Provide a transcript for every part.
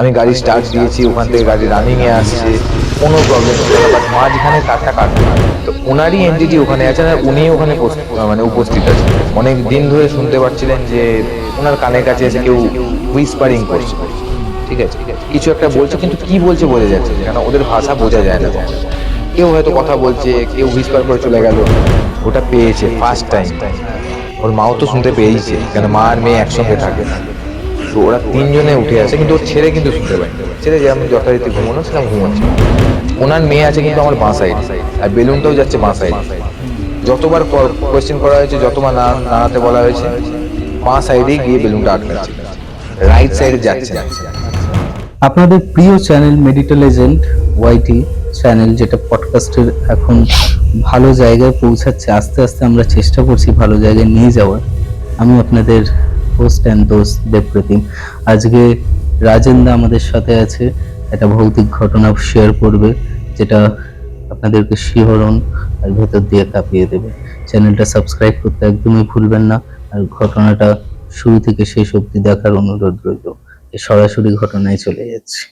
আমি গাড়ি স্টার্ট দিয়েছি, ওখান থেকে গাড়ি রানিং এ আসছে, কোনো প্রবলেম ছিল না। বাট মাঝখানে তারটা কাটবে, তো ওনারই এনটিটি ওখানে আছে, আর উনি ওখানে মানে উপস্থিত আছে। অনেক দিন ধরে শুনতে পাচ্ছিলেন যে ওনার কানের কাছে এসে কেউ হুইসপারিং করছে, ঠিক আছে, কিছু একটা বলছে, কিন্তু কি বলছে বোঝা যাচ্ছে না, কেন ওদের ভাষা বোঝা যায় না। কেউ হয়তো কথা বলছে, কেউ হুইসপার করে চলে গেল। ওটা পেয়েছে ফার্স্ট টাইম। ওর মাও তো শুনতে পেয়েছে, কেন মা আর মেয়ে একসঙ্গে থাকে। তো ওরা তিনজনে উঠে আসে, কিন্তু ওর ছেলে কিন্তু শুনতে পায়। ছেলে যেমন যথারীতি ঘুমানো সেরকম ঘুমাচ্ছে। ওনার মেয়ে আছে কিন্তু আমার বাঁ সাইড, আর বেলুনটাও যাচ্ছে বাঁ সাইড। যতবার কোয়েশ্চেন করা হয়েছে, যতবার নাড়াতে বলা হয়েছে, বাঁ সাইডেই গিয়ে বেলুনটা আটকাচ্ছে, রাইট সাইডে যাচ্ছে না। আপনাদের প্রিয় চ্যানেল মেডিটেল এজেন্ট ওয়াইটি চ্যানেল, যেটা পডকাস্টের এখন ভালো জায়গায় পৌঁছাচ্ছে, আস্তে আস্তে আমরা চেষ্টা করছি ভালো জায়গায় নিয়ে যাওয়ার। আমি আপনাদের হোস্ট অ্যান্ড দোস্ত দেবপ্রতিম। আজকে রাজেন্দা আমাদের সাথে আছে, একটা ভৌতিক ঘটনা শেয়ার করবে, যেটা আপনাদেরকে শিহরণ আর ভেতর দিয়ে কাঁপিয়ে দেবে। চ্যানেলটা সাবস্ক্রাইব করতে একদমই ভুলবেন না, আর ঘটনাটা শুরু থেকে শেষ অবধি দেখার অনুরোধ রইল। সরাসরি ঘটনায় চলে যাচ্ছে।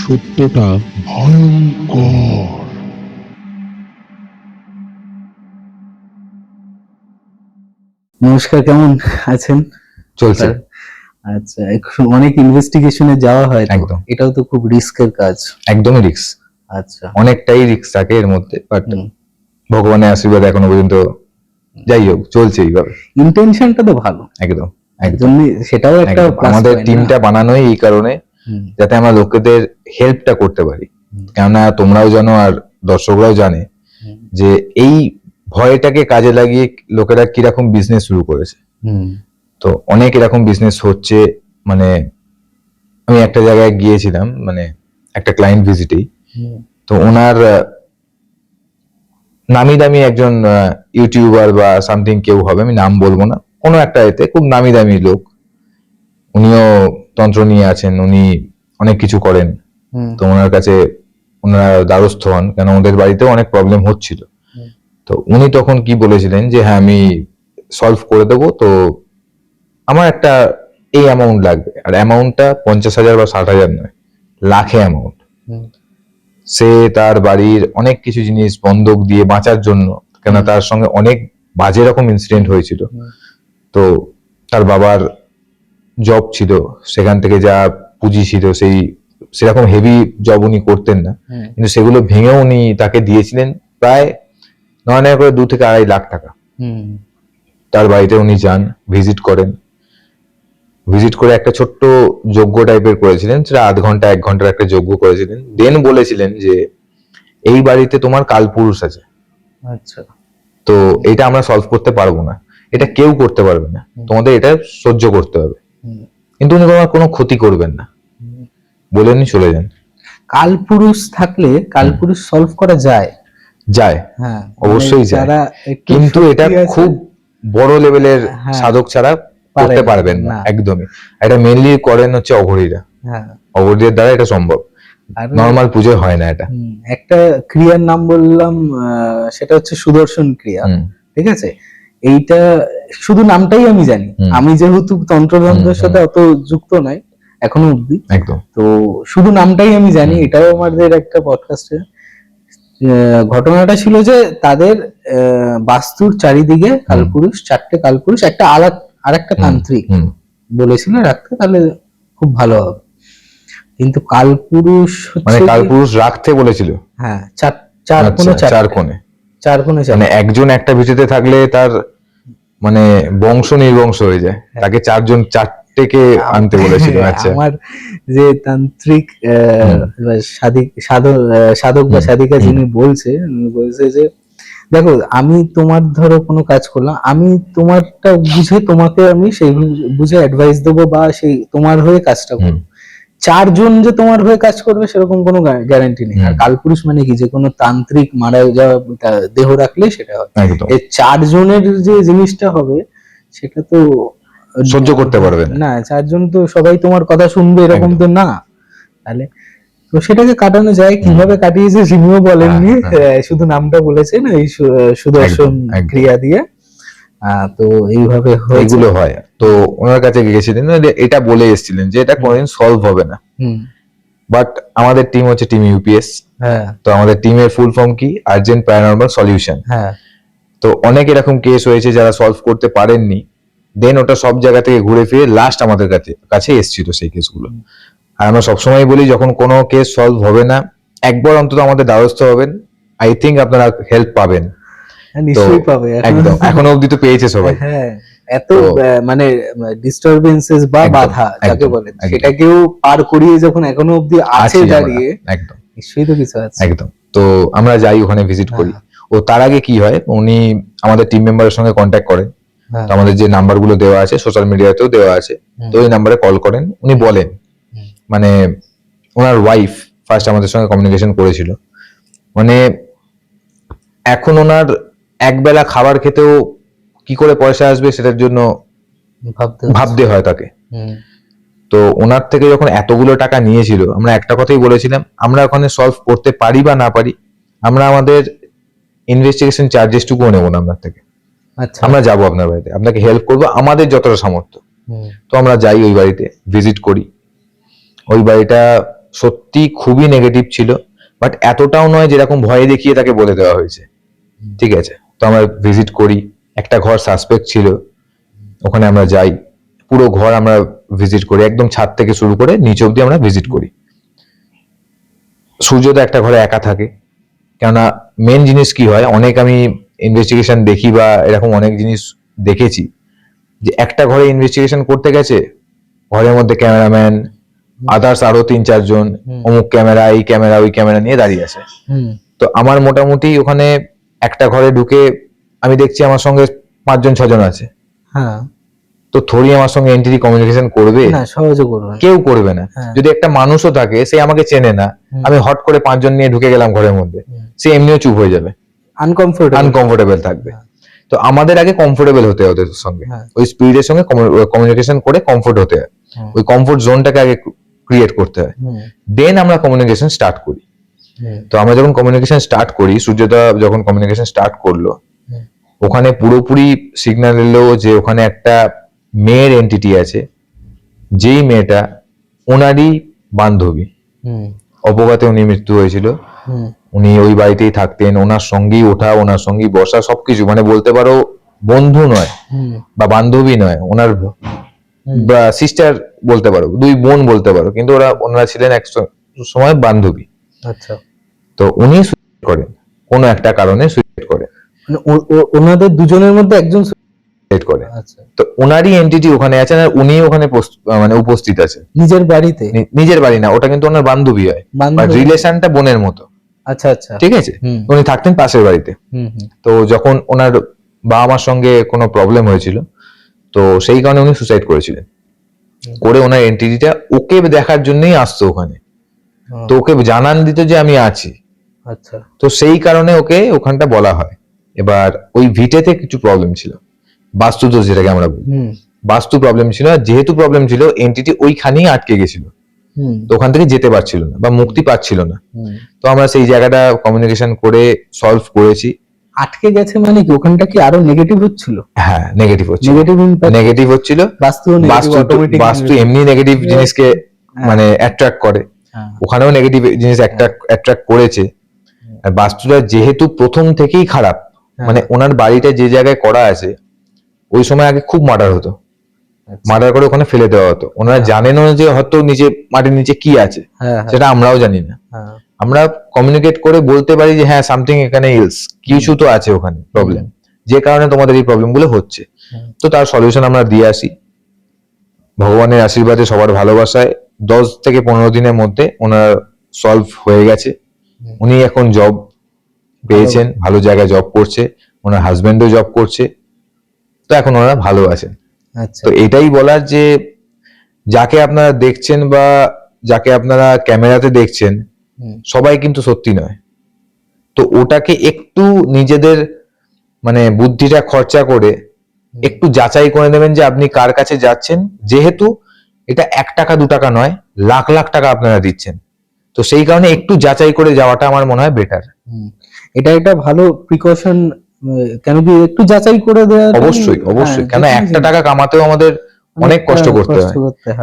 সত্যটা ভয়ঙ্কর। নমস্কার, কেমন আছেন? চলছে। আচ্ছা, অনেক ইনভেস্টিগেশনে যাওয়া হয় তো। একদম। এটাও তো খুব রিস্কের কাজ। একদমই রিস্ক, আচ্ছা, অনেকটাই রিস্ক থাকে এর মধ্যে, বাট ভগবানের আশীর্বাদ এখনো পর্যন্ত যাই হোক চলছে এইভাবে। ইন্টেনশনটা তো ভালো, একদম একদম, সেটাও একটা একদম। plus আমাদের point, টিমটা না? বানানোই এই কারণে, যাতে আমরা লোকেদের হেল্পটা করতে পারি। কেননা তোমরাও জানো আর দর্শকরাও জানে যে এই ভয়টাকে কাজে লাগিয়ে লোকেরা কিরকম বিজনেস শুরু করেছে। তো অনেক এরকম বিজনেস হচ্ছে। মানে আমি একটা জায়গায় গিয়েছিলাম, মানে একটা ক্লায়েন্ট ভিজিটেই, তো ওনার নামি দামি একজন ইউটিউবার বা সামথিং কেউ হবে, আমি নাম বলবো না, কোনো একটা এতে খুব নামি দামি লোক, উনিও তন্ত্র নিয়ে আছেন, উনি অনেক কিছু করেন। তো ওনার কাছে ওনারা দ্বারস্থ হন, কেন ওদের বাড়িতেও অনেক প্রবলেম হচ্ছিল। তো উনি তখন কি বলেছিলেন যে হ্যাঁ আমি সলভ করে দেবো, তো আমার একটা এই অ্যামাউন্ট লাগবে, আর অ্যামাউন্টটা 50,000 বা 60,000 নয়, লাখে অ্যামাউন্ট। সে তার বাড়ির অনেক কিছু জিনিস বন্ধক দিয়ে বাঁচার জন্য, কেন তার সঙ্গে অনেক বাজে রকম ইনসিডেন্ট হয়েছিল। তো তার বাবার জব ছিল, সেখান থেকে যা পুঁজি ছিল সেই সেরকম হেভি জব উনি করতেন না, কিন্তু সেগুলো ভেঙেও উনি তাকে দিয়েছিলেন প্রায় নয় নয় করে 2 থেকে 2.5 লাখ টাকা। তার বাড়িতে উনি যান, ভিজিট করেন, ভিজিট করে একটা ছোট্ট যজ্ঞ টাইপের করেছিলেন, সেটা 1/2 ঘন্টা 1 ঘন্টার একটা যজ্ঞ করেছিলেন। দেন বলেছিলেন যে এই বাড়িতে তোমার কালপুরুষ আছে, আচ্ছা, তো এটা আমরা সলভ করতে পারবো না, এটা কেউ করতে পারবে না, তোমাদের এটা সহ্য করতে হবে, কিন্তু উনি তোমার কোনো ক্ষতি করবেন না বলে উনি চলে যান। কালপুরুষ থাকলে কালপুরুষ সলভ করা যায়, যায়, হ্যাঁ, অবশ্যই যায়, কিন্তু এটা খুব বড় লেভেলের সাধক ছাড়া করতে পারবেন না, একদমই। এটা মেইনলি করেন হচ্ছে অঘরীরা, অঘরীদের দ্বারা এটা সম্ভব, নর্মাল পুজো হয় না এটা। একটা ক্রিয়ার নাম বললাম, সেটা হচ্ছে সুদর্শন ক্রিয়া, ঠিক আছে? এইটা শুধু নামটাই আমি জানি, আমি যেহেতু তন্ত্রতন্ত্রের সাথে অত যুক্ত নাই এখনো অব্দি, একদম, তো শুধু নামটাই আমি জানি। এটাও আমাদের একটা পডকাস্টে ঘটনাটা ছিল যে তাদের বাস্তুর চারিদিকে কালপুরুষ, 4টে কালপুরুষ, একটা আরেকটা তান্ত্রিক বলেছিল রাখতে, তাহলে খুব ভালো হবে। কিন্তু কালপুরুষ মানে কালপুরুষ রাখতে বলেছিল, হ্যাঁ, চার কোণে, মানে একজন একটা ভিটেতে থাকলে তার মানে বংশ নির্বংশ হয়ে যায়, তাকে 4জন 4টেকে আনতে বলেছিল। আচ্ছা, আমার যে তান্ত্রিক সাধক বা সাধিকা যিনি বলছে যে দেখো, আমি তোমার ধরো কোনো কাজ করলাম, আমি তোমারটা বুঝে তোমাকে আমি সেই বুঝে অ্যাডভাইস দেবো বা সেই তোমার হয়ে কাজটা করবো। 4জন যে তোমার হয়ে কাজ করবে সেরকম কোনো গ্যারান্টি নেই। আর কালপুরুষ মানে কি, যে কোনো তান্ত্রিক মারা যাওয়া দেহ রাখলে সেটা হয়। এই 4জনের যে জিনিসটা হবে সেটা তো সহ্য করতে পারবে না। 4জন তো সবাই তোমার কথা শুনবে এরকম তো না। তাহলে তো সেটাকে কাটানো যায়, কিভাবে কাটিয়েছে তিনিও বলেননি, শুধু নামটা বলেছেন এই সুদর্শন ক্রিয়া দিয়ে। তো এইভাবে হয়েছে। এগুলো হয়। তো ওনার কাছে গিয়েছিলেন, এটা বলে এসেছিলেন যে এটা কোনোদিন সলভ হবে না। বাট আমাদের টিম হচ্ছে টিম ইউপিএস। হ্যাঁ তো আমাদের টিমের ফুল ফর্ম কি? Urgent paranormal solution. হ্যাঁ তো অনেক এরকম কেস হয়েছে যারা সলভ করতে পারেননি, দেন ওটা সব জায়গা থেকে ঘুরে ফিরে লাস্ট আমাদের কাছে এসেছিল সেই কেসগুলো। আর আমরা সবসময় বলি যখন কোনো কেস সলভ হবে না, একবার অন্তত আমাদের দ্বারস্থ হবেন, আই থিঙ্ক আপনারা হেল্প পাবেন। নিশ্চয়ই পাবে। একদম, এখনো অব্দি তো পেয়েছে সবাই। হ্যাঁ, এত তো- মানে ডিস্টারবেন্সেস বা একদম, বাধা যাকে একদম, বলে, একদম। সেটাকেও পার করিয়ে যখন এখনো অব্দি আছে আছি আমরা, দাঁড়িয়ে, একদম নিশ্চয়ই তো কিছু আছে। একদম। তো আমরা যাই ওখানে ভিজিট করি। হ্যাঁ। ও তার আগে কি হয়, উনি আমাদের টিম মেম্বারের সঙ্গে কন্ট্যাক্ট করেন। হ্যাঁ, তো আমাদের যে নাম্বারগুলো দেওয়া আছে সোশ্যাল মিডিয়াতেও দেওয়া আছে, তো ওই নাম্বারে কল করেন। উনি বলেন, মানে ওনার ওয়াইফ ফার্স্ট আমাদের সঙ্গে কমিউনিকেশন করেছিল, মানে এখন ওনার একবেলা খাবার খেতেও কি করে পয়সা আসবে সেটার জন্য ভাবতে হয় তাকে। হুম, তো ওনার থেকে যখন এতগুলো টাকা নিয়েছিল, আমরা একটা কথাই বলেছিলাম, আমরা ওখানে সলভ করতে পারি বা না পারি, আমরা আমাদের ইনভেস্টিগেশন চার্জেসটুকুও নেবো না আপনার থেকে। আচ্ছা, আমরা যাবো আপনার বাড়িতে, আপনাকে হেল্প করবো আমাদের যতটা সামর্থ্য। হুম, তো আমরা যাই ওই বাড়িতে, ভিজিট করি। ওই বাড়িটা সত্যি খুবই নেগেটিভ ছিল, বাট এতটাও নয় যেরকম ভয়ে দেখিয়ে তাকে বলে দেওয়া হয়েছে। ঠিক আছে, তো আমরা ভিজিট করি। একটা ঘর সাসপেক্ট ছিল, ওখানে আমরা যাই, পুরো ঘর আমরা ভিজিট করি, একদম ছাদ থেকে শুরু করে নিচ অব্দি আমরা ভিজিট করি। সূর্যদা একটা ঘরে একা থাকে, কেননা মেন জিনিস কি হয়, অনেক আমি ইনভেস্টিগেশন দেখি বা এরকম অনেক জিনিস দেখেছি, যে একটা ঘরে ইনভেস্টিগেশন করতে গেছে, ঘরের মধ্যে ক্যামেরাম্যান, আদার্স আরো 3-4 জন অমুক ক্যামেরা, এই ক্যামেরা, ওই ক্যামেরা নিয়ে দাঁড়িয়ে আছে। হুম, তো আমার মোটামুটি ওখানে একটা ঘরে ঢুকে আমি দেখছি আমার সঙ্গে 5-6 জন আছে। হ্যাঁ, তো থোড়ি আমার সঙ্গে এন্ট্রি কমিউনিকেশন করবে? না, সহজে করবেন। কেউ করবে না। হ্যাঁ। যদি একটা মানুষও থাকে, সে আমাকে চেনে না, আমি হট করে 5 জন নিয়ে ঢুকে গেলাম ঘরের মধ্যে, সে এমনিও চুপ হয়ে যাবে, আনকমফোর্টেবল থাকবে। তো আমাদের আগে কমফোর্টেবল হতে হয় ওদের সঙ্গে, হ্যাঁ। ওই স্পিরিটের সঙ্গে কমিউনিকেশন করে কমফোর্ট হতে হয়, হুম, ওই কমফোর্ট জোনটাকে আগে ক্রিয়েট করতে হয়, হুম, দেন আমরা কমিউনিকেশন স্টার্ট করি। হুম, তো আমরা যখন কমিউনিকেশন স্টার্ট করি, সূর্যদা যখন কমিউনিকেশন স্টার্ট করলো, হুম, ওখানে পুরোপুরি সিগন্যাল এলো যে ওখানে একটা মেয়ের এন্টিটি আছে, যেই মেয়েটা ওনারই বান্ধবী। হুম, অপঘাতে উনি মৃত্যু হয়েছিল। হুম, উনি ওই বাড়িতেই থাকতেন, ওনার সঙ্গেই ওঠা, ওনার সঙ্গেই বসা, সবকিছু, মানে বলতে পারো বন্ধু নয় হুম, বা বান্ধবী নয়, ওনার সিস্টার বলতে পারো, 2 বোন বলতে পারো, কিন্তু ওনারা ছিলেন এক সময় বান্ধবী। আচ্ছা, তো উনি সুইসাইড করেন, কোনো একটা কারণে সুইসাইড করেন। মানে ওনাদের দুজনের মধ্যে একজন সুইসাইড করে। আচ্ছা, তো ওনারই এন্টিটি ওখানে আছেন, আর উনি ওখানে মানে উপস্থিত আছে। নিজের বাড়িতে? নিজের বাড়ি না, ওটা কিন্তু ওনার বান্ধবী হয়, বান্ধবী? রিলেশনটা বোনের মতো। আচ্ছা, আচ্ছা, ঠিক আছে, হুম, উনি থাকতেন পাশের বাড়িতে। হুম, হুম, তো যখন ওনার বাবা মার সঙ্গে কোনো প্রবলেম হয়েছিল, তো সেই কারণে উনি সুসাইড করেছিলেন। করে ওনার এন্টিটিটা ওকে দেখার জন্যই আসতো ওখানে, তো ওকে জানান দিত যে আমি আছি। আচ্ছা, তো সেই কারণে ওকে ওখানটা বলা হয়। এবার ওই ভিটেতে কিছু প্রবলেম ছিল, বাস্তু দোষ যেটাকে আমরা বলি, হুম, বাস্তু প্রবলেম ছিল, আর যেহেতু প্রবলেম ছিল, এন্টিটি ওইখানেই আটকে গেছিল, হুম, তো ওখান থেকে যেতে পারছিল না বা মুক্তি পাচ্ছিল না। হুম। তো আমরা সেই জায়গাটা কমিউনিকেশন করে সলভ করেছি। আটকে গেছে মানে কি, ওখানটা কি আরো নেগেটিভ হচ্ছিল? হ্যাঁ, নেগেটিভ হচ্ছিল, নেগেটিভ ইম্প্যাক্ট, নেগেটিভ হচ্ছিল। বাস্তু বাস্তু এমনি নেগেটিভ জিনিসকে মানে অ্যাট্রাক্ট করে, ওখানেও নেগেটিভ জিনিস অ্যাট্রাক্ট করেছে। আর বাস্তুটা যেহেতু প্রথম থেকেই খারাপ, মানে ওনার বাড়িটা যে জায়গায় করা আছে, ওই সময় আগে খুব মার্ডার হতো, মার্ডার করে ওখানে ফেলে দেওয়া হতো। ওনারা জানেন না যে হয়তো নিচে মাটির নিচে কি আছে, সেটা আমরাও জানি না। আমরা কমিউনিকেট করে বলতে পারি যে হ্যাঁ সামথিং এখানে ইলস, কিছু তো আছে ওখানে প্রবলেম, যে কারণে তোমাদের এই প্রবলেম গুলো হচ্ছে। তো তার সলিউশন আমরা দিয়ে আসি, ভগবানের আশীর্বাদে, সবার ভালোবাসায় 10 থেকে 15 দিনের মধ্যে ওনার সলভ হয়ে গেছে। উনি এখন জব পেয়েছেন, ভালো জায়গায় জব করছে, ওনার হাজবেন্ডও জব করছে, তো এখন ওনারা ভালো আছেন। আচ্ছা, তো এটাই বলার যে যাকে আপনারা দেখছেন বা যাকে আপনারা ক্যামেরাতে দেখছেন, সবাই কিন্তু সত্যি নয়। তো ওটাকে একটু নিজেদের মানে বুদ্ধিটা খরচা করে একটু যাচাই করে নেবেন যে আপনি কার কাছে যাচ্ছেন, যেহেতু এটা 1 টাকা 2 টাকা নয়, লাখ লাখ টাকা আপনারা দিচ্ছেন। তো সেই কারণে একটু যাচাই করে যাওয়াটা আমার মনে হয় বেটার। এটা একটা ভালো প্রিকশন কেন কি একটু যাচাই করে দেওয়া অবশ্যই অবশ্যই, কেন একটা টাকা কামাতেও আমাদের অনেক কষ্ট করতে হয়,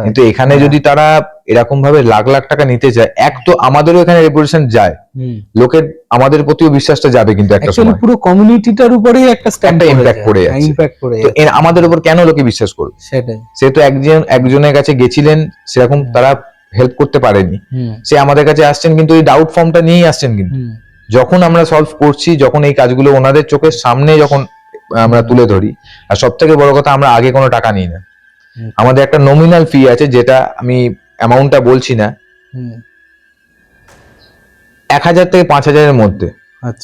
কিন্তু এখানে যদি তারা এরকম ভাবে লাখ লাখ টাকা নিতে চায়, এক তো আমাদেরও এখানে রেপুটেশন যায়, লোকের আমাদের প্রতিও বিশ্বাসটা যাবে, কিন্তু একটা সময় পুরো কমিউনিটিটার উপরেই একটা ইম্প্যাক্ট পড়ে যাচ্ছে। ইম্প্যাক্ট পড়ে তো যাচ্ছে। আমাদের উপর কেন লোকে বিশ্বাস করবে? সেটাই। সে তো একজনের কাছে গেছিলেন, সেরকম তারা হেল্প করতে পারেনি, সে আমাদের কাছে আসছেন কিন্তু এই ডাউট ফর্মটা নিয়েই আসছেন, কিন্তু যখন আমরা সলভ করছি, যখন এই কাজগুলো ওনাদের চোখের সামনে যখন আমরা তুলে ধরি, আর সব থেকে বড় কথা, আমরা আগে কোনো টাকা নিই না, আমাদের একটা নমিনাল ফি আছে, যেটা আমি অ্যামাউন্টটা বলছি না, 1,000 থেকে 5,000 মধ্যে।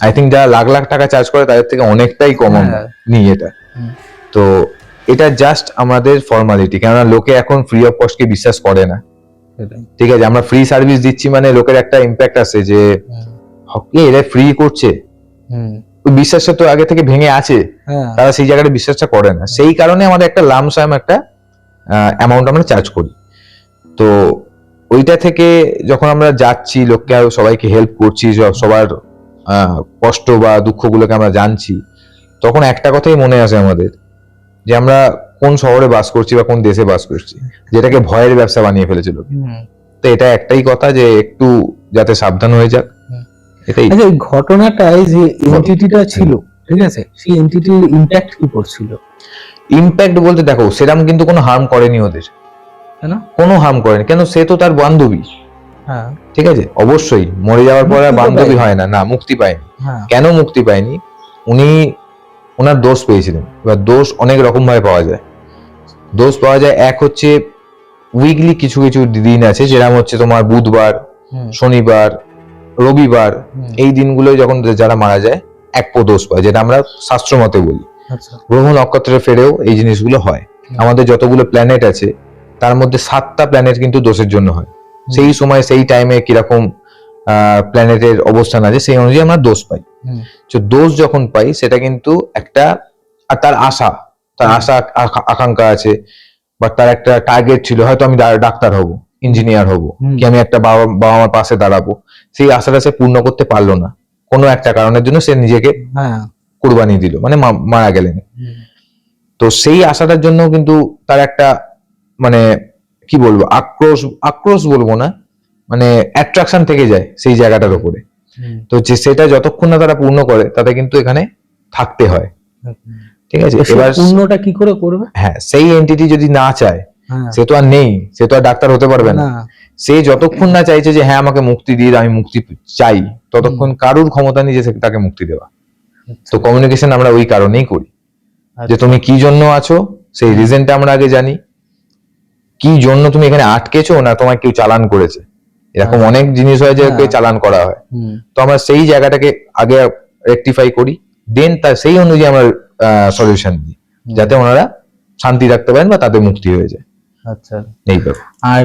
আই থিঙ্ক যারা লাখ লাখ টাকা চার্জ করে তাদের থেকে অনেকটাই কম আমরা নিই এটা। তো এটা জাস্ট আমাদের ফর্মালিটি, কেননা লোকে এখন ফ্রি অফ কস্টকে বিশ্বাস করে না। ঠিক আছে, আমরা ফ্রি সার্ভিস দিচ্ছি মানে লোকের একটা ইম্প্যাক্ট আছে যে এরা ফ্রি করছে, ওই বিশ্বাসটা তো আগে থেকে ভেঙে আছে, তারা সেই জায়গাটা বিশ্বাসটা করে না। সেই কারণে আমাদের একটা লামসাম একটা অ্যামাউন্ট আমরা চার্জ করি। তো ওইটা থেকে যখন আমরা যাচ্ছি, লোককে সবাইকে হেল্প করছি, সবার কষ্ট বা দুঃখগুলোকে আমরা জানছি, তখন একটা কথাই মনে আসে আমাদের, যে আমরা কোন শহরে বাস করছি বা কোন দেশে বাস করছি, যেটাকে ভয়ের ব্যবসা বানিয়ে ফেলেছিল। তো এটা একটাই কথা, যে একটু যাতে সাবধান হয়ে যাক, এটাই। আচ্ছা, এই ঘটনাটায় যে এন্টিটিটা ছিল, ঠিক আছে, সেই এন্টিটির ইমপ্যাক্ট কি পড়ছিল? ইমপ্যাক্ট বলতে দেখো, সেরকম কিন্তু কোনো হার্ম করেনি ওদের, কোনো হার্ম করেনি, কেন সে তো তার বান্ধবী। ঠিক আছে, অবশ্যই মরে যাওয়ার পরে বান্ধবী হয় না, না, মুক্তি পায়নি। কেন মুক্তি পায়নি? ওনার দোষ পেয়েছিলেন। এবার দোষ অনেক রকম ভাবে পাওয়া যায়। দোষ পাওয়া যায়, এক হচ্ছে উইকলি কিছু কিছু দিন আছে, যেরকম হচ্ছে তোমার বুধবার, শনিবার, রবিবার, এই দিনগুলো যখন যারা মারা যায় এক দোষ পায়, যেটা আমরা শাস্ত্র মতে বলি। গ্রহ নক্ষত্রে ফেরেও এই জিনিসগুলো হয়। আমাদের যতগুলো প্ল্যানেট আছে তার মধ্যে 7টা প্ল্যানেট কিন্তু দোষের জন্য হয়। সেই সময় সেই টাইমে কিরকম প্ল্যানেটের অবস্থান আছে, সেই অনুযায়ী আমরা দোষ পাই। তো দোষ যখন পাই, সেটা কিন্তু একটা, আর তার আশা আকাঙ্ক্ষা আছে, বা তার একটা টার্গেট ছিল, হয়তো আমি ডাক্তার হব, ইঞ্জিনিয়ার হব, কি আমি একটা বাবা মার পাশে দাঁড়াবো, সেই আশাটা সে পূর্ণ করতে পারলো না, কোনো একটা কারণের জন্য সে নিজেকে কুরবানি দিল, মানে মারা গেলেন। তো সেই আশাটার জন্য কিন্তু তার একটা, মানে কি বলবো, আক্রোশ বলবো না, মানে অ্যাট্রাকশন থেকে যায় সেই জায়গাটার উপরে। তো সেটা যতক্ষণ না তারা পূর্ণ করে, তাতে কিন্তু এখানে থাকতে হয়। ঠিক আছে, এবার পূর্ণটা কি করে করবে? হ্যাঁ, সেই এন্টিটি যদি না চায়, সে তো আর নেই, সে তো আর ডাক্তার হতে পারবে না। সে যতক্ষণ না চাইছে যে হ্যাঁ আমাকে মুক্তি দিয়ে, আমি মুক্তি চাই, ততক্ষণ কারুর ক্ষমতা নেই যে তাকে মুক্তি দেওয়া। তো কমিউনিকেশন আমরা ওই কারণেই করি, যে তুমি কি জন্য আছো, সেই রিজনটা আমরা আগে জানি, কি জন্য তুমি এখানে আটকেছো, না তোমার কেউ চালান করেছে। এরকম অনেক জিনিস হয় যে চালান করা হয়। তো আমরা সেই জায়গাটাকে আগে রেকটিফাই করি, দেন তার সেই অনুযায়ী আমরা সলিউশন দিই, যাতে ওনারা শান্তি রাখতে পারেন বা তাদের মুক্তি হয়ে যায়। আচ্ছা, এই ব্যাপার। আর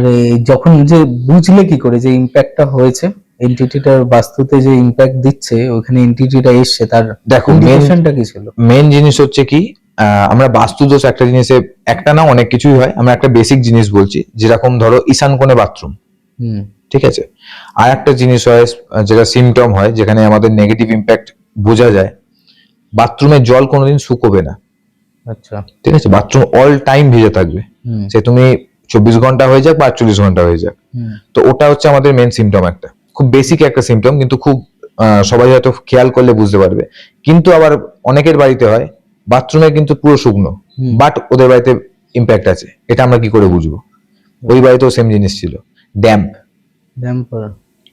যখন যে বুঝলে কি করে যে ইমপ্যাক্টটা হয়েছে, এন্টিটিটার বাস্তুতে যে ইমপ্যাক্ট দিচ্ছে, ওখানে এন্টিটিটা এসছে, তার দেখো ইন্ডিকেশনটা কি ছিল? মেন জিনিস হচ্ছে কি, আমরা বাস্তু দোষ একটা জিনিসে, একটা না অনেক কিছুই হয়, আমরা একটা বেসিক জিনিস বলছি, যেরকম ধরো ঈশান কোণে বাথরুম, ঠিক আছে। আর একটা জিনিস হয় যেটা সিমটম হয়, যেখানে আমাদের নেগেটিভ ইমপ্যাক্ট বোঝা যায়, বাথরুমের জল কোনোদিন শুকোবে না। আচ্ছা, ঠিক আছে, বাথরুম অল টাইম ভিজে থাকবে, সে তুমি 24 ঘন্টা হয়ে যাক বা 48 ঘন্টা হয়ে যাক। তো ওটা হচ্ছে আমাদের মেন সিমটম, একটা খুব বেসিক একটা সিমটম, কিন্তু খুব সবাই হয়তো খেয়াল করলে বুঝতে পারবে। কিন্তু আবার অনেকের বাড়িতে হয় বাথরুমে কিন্তু পুরো শুকনো, বাট ওদের বাড়িতে ইমপ্যাক্ট আছে, এটা আমরা কি করে বুঝবো? ওই বাড়িতেও সেম জিনিস ছিল, ড্যাম্প,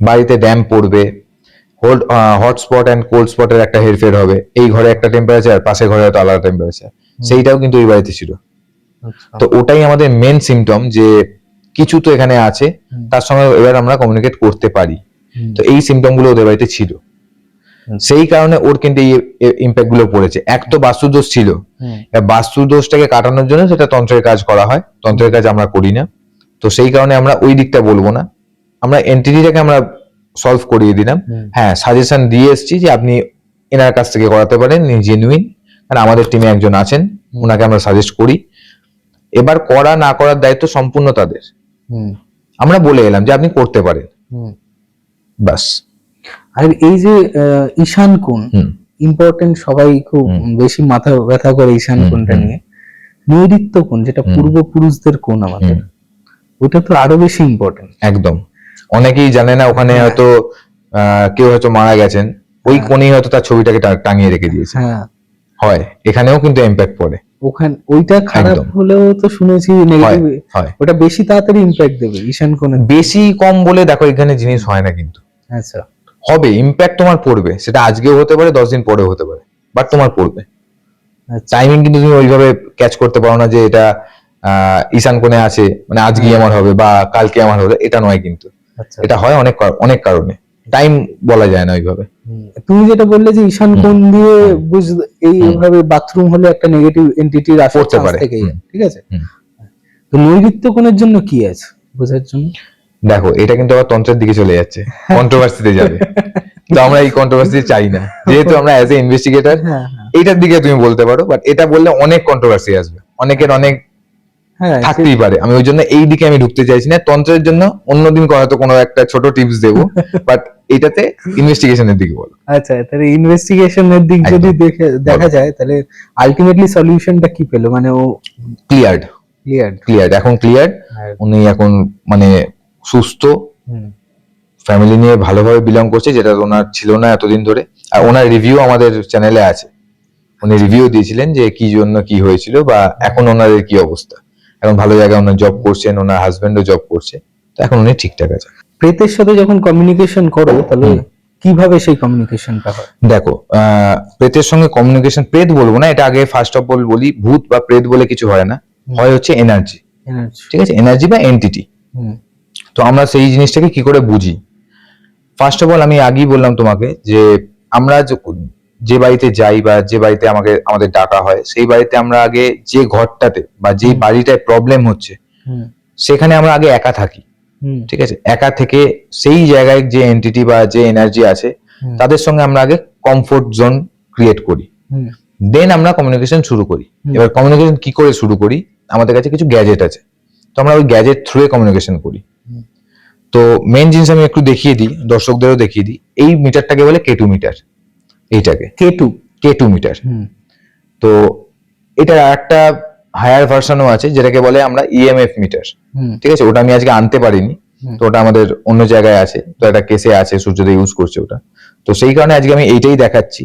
বাড়িতে ড্যাম্প পড়বে, হটস্পট অ্যান্ড কোল্ড স্পটের একটা হেরফের হবে, এই ঘরে একটা টেম্পারেচার, পাশের ঘরে হয়তো আলাদা টেম্পারেচার, সেইটাও কিন্তু ওই বাড়িতে ছিল। তো ওটাই আমাদের মেন সিমটম, যে কিছু তো এখানে আছে, তার সঙ্গে এবার আমরা কমিউনিকেট করতে পারি। তো এই সিমটম গুলো ওদের বাড়িতে ছিল, সেই কারণে ওর কিন্তু এই ইমপ্যাক্ট গুলো পড়েছে। এক তো বাস্তুদোষ ছিল, বাস্তুদোষটাকে কাটানোর জন্য সেটা তন্ত্রের কাজ করা হয়, তন্ত্রের কাজ আমরা করি না। তো সেই কারণে আমরা ওই দিকটা বলবো না, আমরা এন্টিটিটাকে আমরা সলভ করিয়ে দিলাম। হ্যাঁ, সাজেশন দিয়ে এসেছি যে আপনি এনার কাছ থেকে করাতে পারেন, জেনুইন, কারণ আমাদের টিমে একজন আছেন, ওনাকে আমরা সাজেস্ট করি। এবার করা না করার দায়িত্ব সম্পূর্ণ তাদের। আমরা বলে এলাম যে আপনি করতে পারেন, বাস। আর এই যে ঈশান কোণ, ইম্পর্টেন্ট, সবাই খুব বেশি মাথা ব্যথা করে ঈশান কোণটা নিয়ে। নৈঋত্য কোণ, যেটা পূর্বপুরুষদের কোণ আমাদের, ওটা তো আরো বেশি ইম্পর্টেন্ট। একদম, অনেকেই জানে না ওখানে হয়তো কেউ হয়তো মারা গেছেন, ওই কোণেই হয়তো তার ছবিটাকে টাঙিয়ে রেখে দিয়েছে। হ্যাঁ, হয়, এখানেও কিন্তু ইম্প্যাক্ট পড়ে। ওখানে ওইটা খারাপ একদম। হলেও তো শুনেছি নেগেটিভ, হয়। ওটা বেশি তাড়াতাড়ি ইম্প্যাক্ট দেবে ঈশান কোণে। বেশি কম বলে দেখো এখানে জিনিস হয় না, কিন্তু আচ্ছা, হবে, ইম্প্যাক্ট তোমার পড়বে, সেটা আজকেও হতে পারে, 10 দিন পরেও হতে পারে, বাট তোমার পড়বে। আচ্ছা, টাইমিং কিন্তু তুমি ওইভাবে ক্যাচ করতে পারো না যে এটা ঈশান কোণে আছে মানে আজকে আমার হবে বা কালকে আমার হবে, এটা নয় কিন্তু। আচ্ছা। এটা হয় অনেক কারণে, টাইম বলা যায় না ওইভাবে। তুমি যেটা বললে যে ঈশান কোণ দিয়ে এইভাবে বাথরুম হলে একটা নেগেটিভ এন্টিটির আসার পড়তে চান্স পারে। থেকে যায়, ঠিক আছে। হুম। তো নৈঋত্য কোণের জন্য কি আছে বোঝার জন্য? দেখো এটা কিন্তু আবার তন্ত্রের দিকে চলে যাচ্ছে, কন্ট্রোভার্সিতে যাবে, তো আমরা এই কন্ট্রোভার্সি চাই না, যেহেতু আমরা অ্যাজ এ ইনভেস্টিগেটর হ্যাঁ, এইটার দিকে তুমি বলতে পারো, বাট এটা বললে অনেক কন্ট্রোভার্সি আসবে, অনেকের অনেক হ্যাঁ, থাকতেই পারে। আমি ওই জন্য এই দিকে আমি ঢুকতে চাইছি না। তন্ত্রের জন্য অন্যদিন হয়তো কোনো একটা ছোট টিপস দেবো, বাট এটাতে ইনভেস্টিগেশনের দিকে বলো। আচ্ছা, তাহলে ইনভেস্টিগেশনের দিক যদি দেখা যায়, তাহলে আলটিমেটলি সলিউশনটা কি পেলো, মানে ও ক্লিয়ার্ড, এখন ক্লিয়ার, উনি এখন মানে সুস্থ, ফ্যামিলি নিয়ে ভালোভাবে বিলং করছে, যেটা ওনার ছিল না এতদিন ধরে। আর ওনার রিভিউ আমাদের চ্যানেলে আছে, উনি রিভিউ দিয়েছিলেন যে কি জন্য কি হয়েছিল বা এখন ওনাদের কি অবস্থা। এখন ভালো জায়গায় ওনার জব করছেন, ওনার হাজবেন্ডও জব করছে, তো এখন উনি ঠিকঠাক আছে। প্রেতের সাথে যখন কমিউনিকেশন করো, তাহলে কিভাবে সেই কমিউনিকেশনটা হয়? দেখো প্রেতের সঙ্গে কমিউনিকেশন, প্রেত বলবো না, এটা আগে ফার্স্ট অফ অল বলি, ভূত বা প্রেত বলে কিছু হয় না, হয় হচ্ছে এনার্জি, ঠিক আছে, এনার্জি বা এন্টিটি। তো আমরা সেই জিনিসটাকে কি করে বুঝি? ফার্স্ট অফ অল আমি আগেই বললাম তোমাকে যে আমরা যে বাড়িতে যাই বা যে বাড়িতে আমাদের ডাকা হয়, সেই বাড়িতে আমরা আগে যে ঘরটাতে বা যে বাড়িটায় প্রবলেম হচ্ছে সেখানে আমরা আগে একা থাকি, ঠিক আছে। একা থেকে সেই জায়গায় যে এন্টিটি বা যে এনার্জি আছে তাদের সঙ্গে আমরা আগে কমফোর্ট জোন ক্রিয়েট করি, দেন আমরা কমিউনিকেশন শুরু করি। এবার কমিউনিকেশন কি করে শুরু করি? আমাদের কাছে কিছু গ্যাজেট আছে, তো আমরা ওই গ্যাজেট থ্রুয়ে কমিউনিকেশন করি। তো মেন জিনিস আমি একটু দেখিয়ে দিই, দর্শকদেরও দেখিয়ে দিই। এই মিটারটাকে বলে কেটু মিটার, এইটাকে কেটু মিটার। তো এটার একটা হায়ার ভার্সনও আছে যেটাকে বলে আমরা ইএমএফ মিটার, ঠিক আছে। ওটা আমি আজকে আনতে পারিনি, তো ওটা আমাদের অন্য জায়গায় আছে, তো একটা কেসে আছে, সূর্যদেব ইউজ করছে ওটা, তো সেই কারণে আজকে আমি এইটাই দেখাচ্ছি।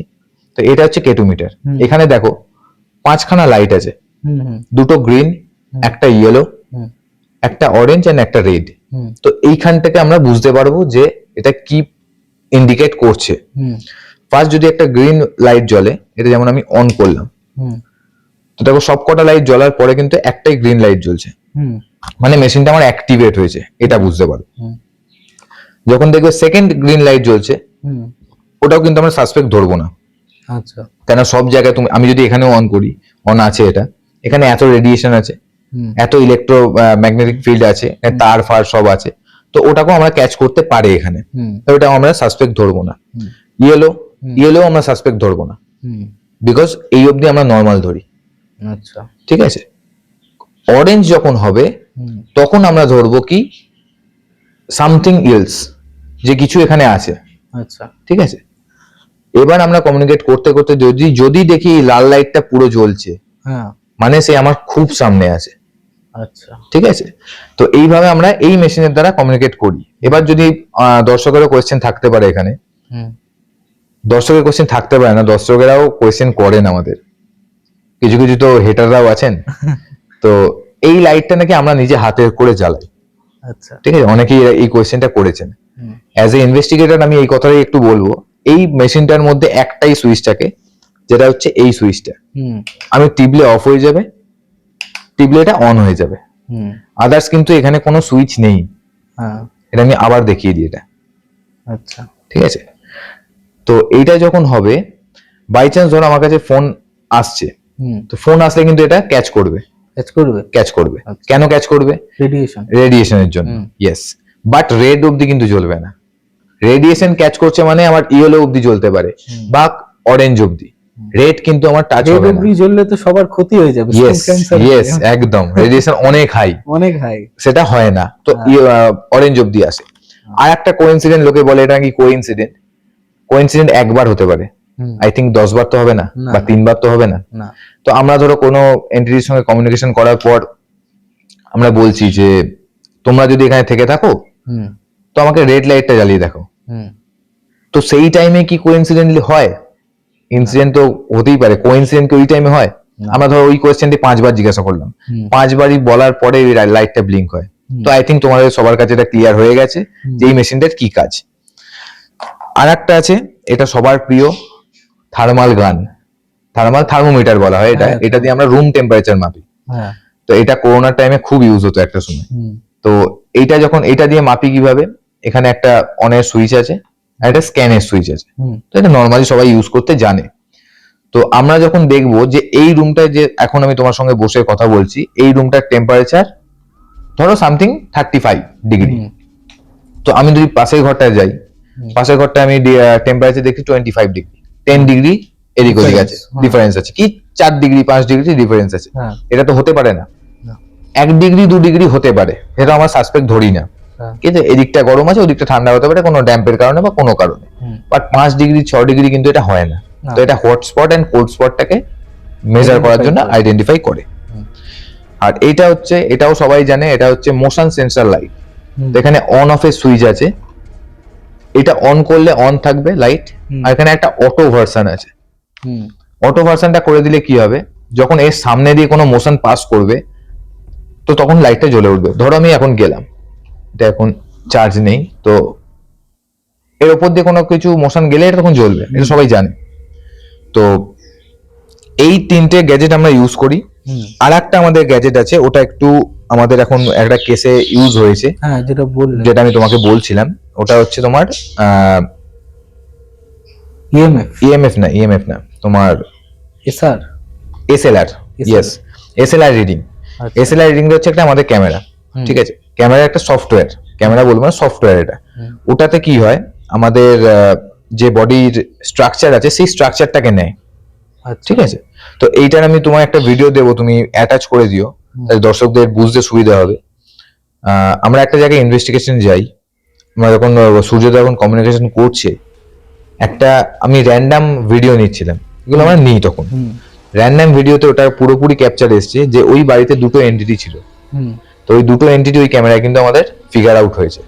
তো এটা হচ্ছে কেটু মিটার। এখানে দেখো 5খানা লাইট আছে, দুটো গ্রিন, একটা ইয়েলো, একটা অরেঞ্জ এন্ড একটা রেড। তো এইখান থেকে আমরা বুঝতে পারবো যে এটা কি ইন্ডিকেট করছে। ফার্স্ট যদি একটা গ্রিন লাইট জ্বলে, এটা যেমন আমি অন করলাম, তো দেখো সবকটা লাইট জ্বলার পরে কিন্তু একটাই গ্রিন লাইট জ্বলছে, মানে মেশিনটা আমার অ্যাক্টিভেট হয়েছে, এটা বুঝতে পারো। যখন দেখবে সেকেন্ড গ্রিন লাইট জ্বলছে, ওটাও কিন্তু আমরা সাসপেক্ট ধরবো না। আচ্ছা, কেন সব জায়গায় আমি যদি এখানেও অন করি, অন আছে, এটা এখানে এত রেডিয়েশন আছে, এত ইলেকট্রো ম্যাগনেটিক ফিল্ড আছে, তার ফার সব আছে, তো ওটাকেও আমরা ক্যাচ করতে পারে এখানে, তো ওটাও আমরা সাসপেক্ট ধরবো না। ইয়েলো আমরা সাসপেক্ট ধরবো না, বিকজ এই অবধি আমরা নর্মাল ধরি। আচ্ছা, ঠিক আছে। অরেঞ্জ যখন হবে তখন আমরা ধরবো কি সামথিং এলস, যে কিছু এখানে আছে। আচ্ছা, ঠিক আছে। এবার আমরা কমিউনিকেট করতে করতে যদি দেখি লাল লাইটটা পুরো জ্বলছে, মানে সে আমার খুব সামনে আছে। আচ্ছা, ঠিক আছে। তো এইভাবে আমরা এই মেশিনের দ্বারা কমিউনিকেট করি। এবার যদি দর্শকেরও কোয়েশ্চেন থাকতে পারে, এখানে দর্শকের কোয়েশ্চেন থাকতে পারে না, দর্শকেরাও কোয়েশ্চেন করেন আমাদের, কিছু কিছু তো হেটাররাও আছেন। তো এই লাইটটা নাকি আমরা নিজে হাতে করে জ্বালাই। আচ্ছা, ঠিক আছে, অনেকেই এই কোয়েশ্চেনটা করেছেন। অ্যাজ এ ইনভেস্টিগেটর আমি এই কথাটাই একটু বলবো, এই মেশিনটার মধ্যে একটাই সুইচ থাকে, যেটা হচ্ছে এই সুইচটা। আমি টিপলে অফ হয়ে যাবে, টিপলে এটা অন হয়ে যাবে, আদার্স কিন্তু এখানে কোনো সুইচ নেই। এটা আমি আবার দেখিয়ে দিই এটা। আচ্ছা, ঠিক আছে। তো এইটা যখন হবে, বাই চান্স ধরো আমার কাছে ফোন আসছে, তো ফোন আসলে কিন্তু এটা ক্যাচ করবে। কেন ক্যাচ করবে? রেডিয়েশনের জন্য। ইয়েস, বাট রেড অবধি কিন্তু জ্বলবে না। রেডিয়েশন ক্যাচ করছে মানে আমার ইয়েলো অবধি জ্বলতে পারে বা অরেঞ্জ অবধি, রেড কিন্তু আমার টাচ হবে না। জ্বললে তো সবার ক্ষতি হয়ে যাবে। ইয়েস, একদম। রেডিয়েশন অনেক হাই, সেটা হয় না। তো অরেঞ্জ অবধি আসে। আর একটা কোইন্সিডেন্ট, লোকে বলে এটা নাকি কোইন্সিডেন্ট একবার হতে পারে, আই থিঙ্ক 10 বার তো হবে না, না। বা 3 বার তো হবে না। না। তো আমরা ধরো কোনো এন্টিটির সঙ্গে কমিউনিকেশন করার পর আমরা বলছি যে তোমরা যদি এখানে থেকে থাকো হুম তো আমাকে রেড লাইটটা জ্বালিয়ে দেখো। হুম তো সেই টাইমে কি কোইন্সিডেন্টলি হয়? ইনসিডেন্ট তো হতেই পারে, কোইন্সিডেন্ট কি ওই টাইমে হয়? না। আমরা ধরো ওই কোয়েশ্চেনটি 5 বার জিজ্ঞাসা করলাম, হুম। 5 বারই বলার পরে ওই লাইটটা ব্লিঙ্ক হয়। হুম। তো আই থিঙ্ক তোমাদের সবার কাছে এটা ক্লিয়ার হয়ে গেছে যে এই মেশিনটার কি কাজ। আর একটা আছে, এটা সবার প্রিয়, থার্মাল গান, থার্মোমিটার বলা হয় এটা। হ্যাঁ। এটা দিয়ে আমরা রুম টেম্পারেচার মাপি। হ্যাঁ তো এটা করোনার টাইমে খুব ইউজ হতো একটা সময়। হুম তো এইটা যখন এটা দিয়ে মাপি কিভাবে, এখানে একটা অনের সুইচ আছে আর একটা স্ক্যানের সুইচ আছে। হুম তো এটা নর্মালি সবাই ইউজ করতে জানে। তো আমরা যখন দেখবো যে এই রুমটায় যে এখন আমি তোমার সঙ্গে বসে কথা বলছি, এই রুমটার টেম্পারেচার ধরো সামথিং 35 ডিগ্রি। হুম। তো আমি যদি পাশের ঘরটায় যাই, পাশের ঘরটা আমি টেম্পারেচার দেখি 25 ডিগ্রি, 10 ডিগ্রি এদিক ওদিক আছে, Difference, ডিফারেন্স আছে, কি 4 ডিগ্রি 5 ডিগ্রি ডিফারেন্স আছে। হ্যাঁ। এটা তো হতে পারে না। না। 1 ডিগ্রি 2 ডিগ্রি হতে পারে, এটা আমার সাসপেক্ট ধরি না। হ্যাঁ। ঠিক আছে, এদিকটা গরম আছে ওদিকটা ঠান্ডা হতে পারে কোনো ড্যাম্পের কারণে বা কোনো কারণে। হুম। বাট 5 ডিগ্রি 6 ডিগ্রি কিন্তু এটা হয় না। না। তো এটা হটস্পট এন্ড কোল্ড স্পটটাকে মেজার করার জন্য করে। আইডেন্টিফাই করে। হুম। আর এটা হচ্ছে, এটাও সবাই জানে, এটা হচ্ছে মোশন সেন্সর লাইট। হুম। তো এখানে অন অফ এর সুইচ আছে, এটা অন করলে অন থাকবে লাইট। হুম। আর এখানে একটা অটো ভার্সন আছে। হুম অটো ভার্সনটা করে দিলে কি হবে, যখন এর সামনে দিয়ে কোনো মোশন পাস করবে তো তখন লাইটটা জ্বলে উঠবে। ধরো আমি এখন গেলাম, এটা এখন চার্জ নেই, তো এর উপর দিয়ে কোনো কিছু মোশন গেলে এটা তখন জ্বলবে, এটা সবাই জানে। তো এই 3টে গ্যাজেট আমরা ইউজ করি। হুম। আর একটা আমাদের গ্যাজেট আছে, ওটা একটু আমাদের এখন একটা কেসে ইউজ হয়েছে, হ্যাঁ যেটা বললেন যেটা আমি তোমাকে বলছিলাম। ওটা হচ্ছে তোমার ইএমএফ ইএমএফ না, তোমার SR SLR. Yes, SLR reading. আচ্ছা। এসএলআর রিডিং হচ্ছে একটা আমাদের ক্যামেরা। হুম। ঠিক আছে, ক্যামেরা একটা সফটওয়্যার, ক্যামেরা বলবো না, সফটওয়্যার এটা। হুম। ওটাতে কি হয়, আমাদের যে বডির স্ট্রাকচার আছে সেই স্ট্রাকচারটাকে নেয়। আচ্ছা ঠিক আছে, তো এইটার আমি তোমার একটা ভিডিও দেবো, তুমি অ্যাটাচ করে দিও, তাহলে দর্শকদের বুঝতে সুবিধা হবে। আমরা একটা জায়গায় ইনভেস্টিগেশন যাই, আমরা যখন সূর্য যখন কমিউনিকেশন করছে, একটা আমি র্যান্ডাম ভিডিও নিচ্ছিলাম, এগুলো আমরা নিই তখন। হুম র্যান্ডাম ভিডিওতে ওটা পুরোপুরি ক্যাপচার এসছে যে ওই বাড়িতে দুটো এন্টিটি ছিল। হুম তো ওই দুটো এন্টিটি ওই ক্যামেরায় কিন্তু আমাদের ফিগার আউট হয়েছে।